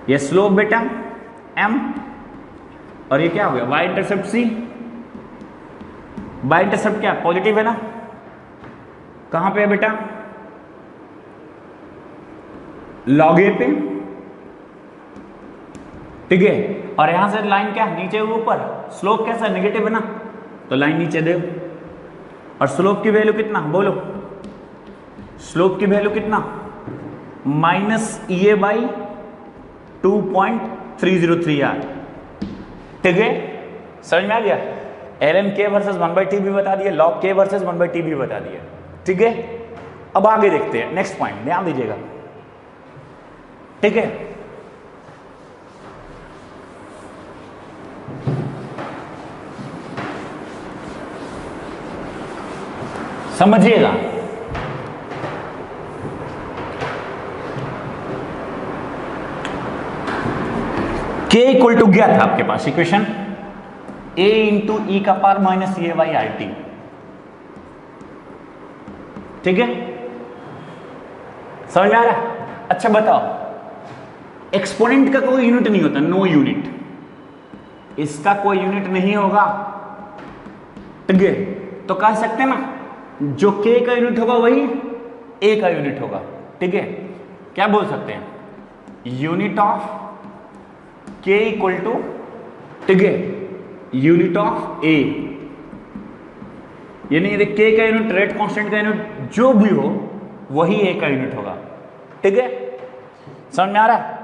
ये स्लोप बेटा m, और ये क्या हो गया? y intercept c। y intercept क्या? पॉजिटिव है ना। कहां पे है बेटा? log a पे। ठीक है, और यहां से लाइन क्या? नीचे ऊपर। स्लोप कैसा? नेगेटिव है ना, तो लाइन नीचे दे। और स्लोप की वैल्यू कितना? बोलो, स्लोप की वैल्यू कितना? Minus A by 2.303 R. ठीक है, समझ में आ गया? ln k वर्सेस 1/t भी बता दिया, log k वर्सेस 1/t भी बता दिया। ठीक है, अब आगे देखते हैं नेक्स्ट पॉइंट, ध्यान दीजिएगा। ठीक है, समझिएगा। k इक्वल टू क्या था आपके पास इक्वेशन? a इंटू ई का power minus A by R t. ठीक है, समझ में आ रहा है? अच्छा बताओ, एक्सपोनेंट का कोई यूनिट नहीं होता, नो यूनिट। इसका कोई यूनिट नहीं होगा, ठीक है, तो कह सकते हैं ना जो k का यूनिट होगा वही a का यूनिट होगा। ठीक है, क्या बोल सकते हैं, unit of k equal to, ठीक है, यूनिट ऑफ a, यानी यदि k का यूनिट रेट कांस्टेंट का यूनिट जो भी हो वही a का यूनिट होगा। ठीक है, समझ में आ रहा है?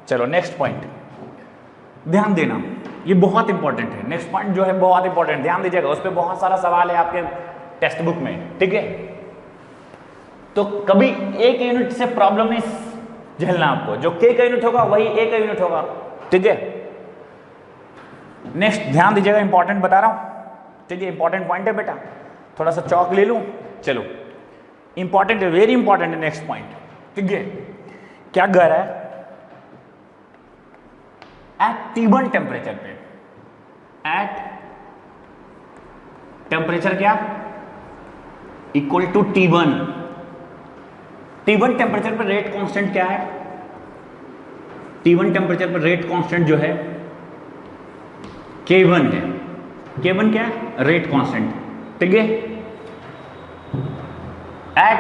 चलो नेक्स्ट पॉइंट ध्यान देना, ये बहुत इंपॉर्टेंट है। नेक्स्ट पॉइंट जो है बहुत इंपॉर्टेंट, ध्यान दीजिएगा, उस पर बहुत सारा सवाल है आपके टेक्स्ट बुक में। ठीक है, तो कभी एक यूनिट से प्रॉब्लम नहीं झेलना आपको, जो k का यूनिट होगा वही a का यूनिट होगा। ठीक है, नेक्स्ट ध्यान दीजिएगा, इंपॉर्टेंट बता रहा हूं। ठीक है, इंपॉर्टेंट पॉइंट है बेटा, थोड़ा सा चौक ले लूं। चलो इंपॉर्टेंट है, वेरी इंपॉर्टेंट है नेक्स्ट पॉइंट। ठीक है, क्या कह रहा है, एट T1 टेम्परेचर पे, एट टेम्परेचर क्या equal to T1, T1 temperature पर रेट कांस्टेंट क्या है, T1 टेम्परेचर पर रेट कांस्टेंट जो है K1 है। K1 क्या है, रेट कांस्टेंट। ठीक है, एट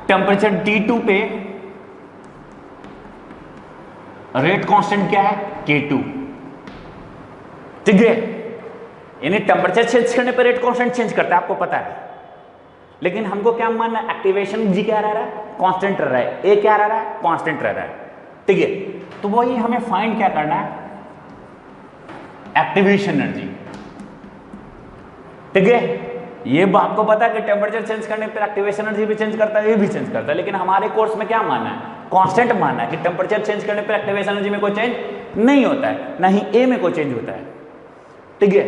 टेम्परेचर T2 पे रेट कांस्टेंट क्या है, K2। ठीक है, यानी टेम्परेचर चेंज करने पर रेट कांस्टेंट चेंज करता है, आपको पता है, लेकिन हमको क्या मानना है, एक्टिवेशन जी क्या रह रहा है, कांस्टेंट रह रहा है, ए क्या रह रहा है, कांस्टेंट रह रहा है। ठीक है, तो वही हमें फाइंड क्या करना है, एक्टिवेशन एनर्जी। ठीक है, ये आपको पता है कि टेम्परेचर चेंज करने पर एक्टिवेशन एनर्जी भी चेंज करता है, ये भी चेंज करता है, लेकिन हमारे कोर्स में क्या मानना है, कांस्टेंट मानना है कि टेम्परेचर चेंज करने पर एक्टिवेशन एनर्जी में कोई चेंज नहीं होता है, ना ही ए में कोई चेंज होता है। ठीक है,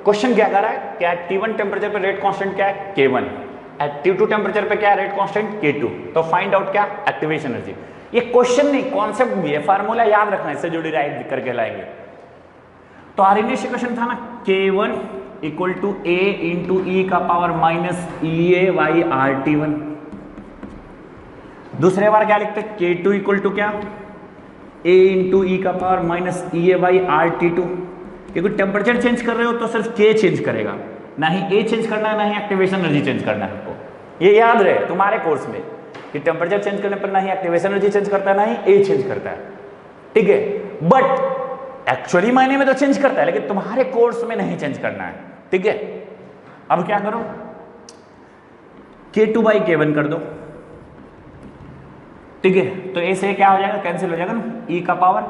क्वेश्चन क्या कर रहा है, क्या T1 टेम्परेचर पे रेट कांस्टेंट क्या है, K1, एट T2 टेम्परेचर पे क्या है रेट कांस्टेंट, K2, तो फाइंड आउट क्या, एक्टिवेशन एनर्जी। ये क्वेश्चन नहीं, कॉन्सेप्ट भी है, फार्मूला याद रखना, इससे जो डिराइव करके लाएंगे। तो आरएनएस क्वेश्चन था ना, K1 equal to A into ई का power minus EA by RT1। दूसरे बार क्या लिखते हैं, K2 इक्वल टू क्या, A इंटू ई का power minus EA by RT2। क्योंकि टेम्परेचर चेंज कर रहे हो तो सिर्फ K चेंज करेगा, ना ही A चेंज करना है, ना ही एक्टिवेशन एनर्जी चेंज करना है। आपको ये याद रहे तुम्हारे कोर्स में कि टेम्परेचर चेंज करने पर ना ही एक्टिवेशन एनर्जी चेंज करता है, ना ही A चेंज करता है। ठीक है, बट एक्चुअली मायने में तो चेंज करता है, लेकिन तुम्हारे कोर्स में नहीं चेंज करना है। ठीक है, अब क्या करो, K2 बाई K1 कर दो। ठीक है, तो ए से क्या हो जाएगा, कैंसिल हो जाएगा ना, ई का power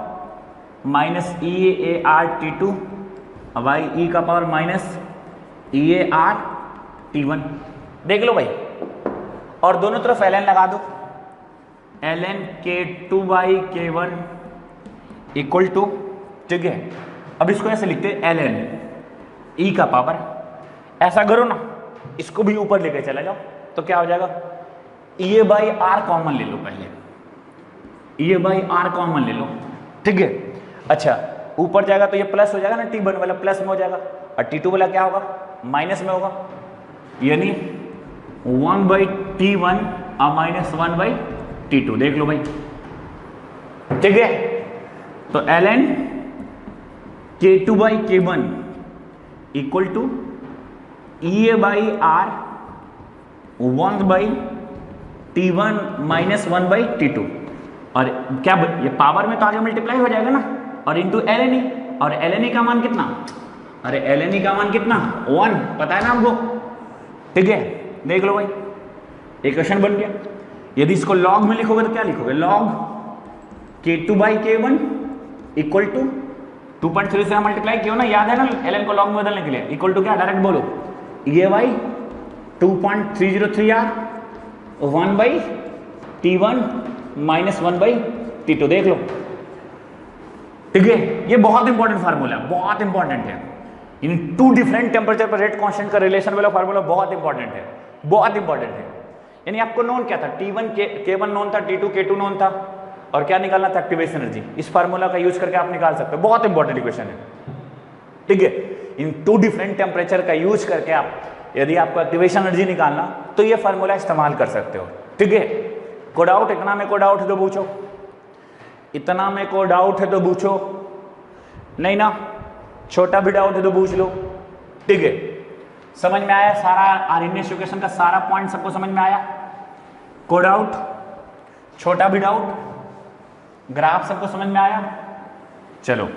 minus EART2 by E का पावर माइनस EART1। देख लो भाई, और दोनों तरफ ln लगा दो, ln K2 by K1 equal to, ठीक है, अब इसको ऐसे लिखते हैं ln ई का पावर, ऐसा करो ना, इसको भी ऊपर लेके चला जाओ, तो क्या हो जाएगा, EA बाई आर कॉमन ले लो, पहले EA बाई आर कॉमन ले लो। ठीक है, अच्छा ऊपर जाएगा तो ये प्लस हो जाएगा ना, T1 वाला प्लस में हो जाएगा, और T2 वाला क्या होगा, माइनस में होगा, यानी 1 बाई T1 और माइनस 1 बाई T2। देख लो भाई, ठीक है, तो ln K2 by K1 equal to EA by R 1 by T1 minus 1 by T2, और क्या ये पावर में तो आगे मल्टीप्लाई हो जाएगा ना, और इंटू ln ई, और ln ई का मान कितना, अरे ln ई का मान कितना, 1, पता है ना हमको। ठीक है, देख लो भाई, इक्वेशन बन गया। यदि इसको लॉग में लिखोगे तो क्या लिखोगे, log K2 by K1 equal to 2.3 से मल्टीप्लाई किया ना, याद है ना, ln को लॉग में बदलने के लिए, इक्वल टू क्या, डायरेक्ट बोलो, ये by 2.303 r 1 by T1 minus 1 by T2। देख लो, ठीक है, ये बहुत इंपॉर्टेंट फार्मूला है, बहुत इंपॉर्टेंट है। इन टू डिफरेंट टेम्परेचर पर रेट कांस्टेंट का रिलेशन वाला फार्मूला बहुत इंपॉर्टेंट है, बहुत इंपॉर्टेंट है। यानी आपको नोन क्या था, T1 K1 नोन था, T2 K2 नोन था, और क्या निकालना था, एक्टिवेशन एनर्जी। इस फार्मूला का यूज करके आप निकाल सकते हो, बहुत इंपॉर्टेंट इक्वेशन है। ठीक है, इन टू डिफरेंट टेम्परेचर का यूज करके आप, यदि आपको एक्टिवेशन एनर्जी निकालना, तो ये फार्मूला इस्तेमाल कर सकते हो। ठीक है, को डाउट, इतना में को डाउट है तो पूछो, इतना में को डाउट है तो पूछो, नहीं ना, छोटा भी डाउट है तो पूछ लो। ठीक है, समझ में आया? सारा आरएनएस इक्वेशन का सारा पॉइंट सबको समझ में आया? कोई डाउट? छोटा भी डाउट? ग्राफ सबको समझ में आया? चलो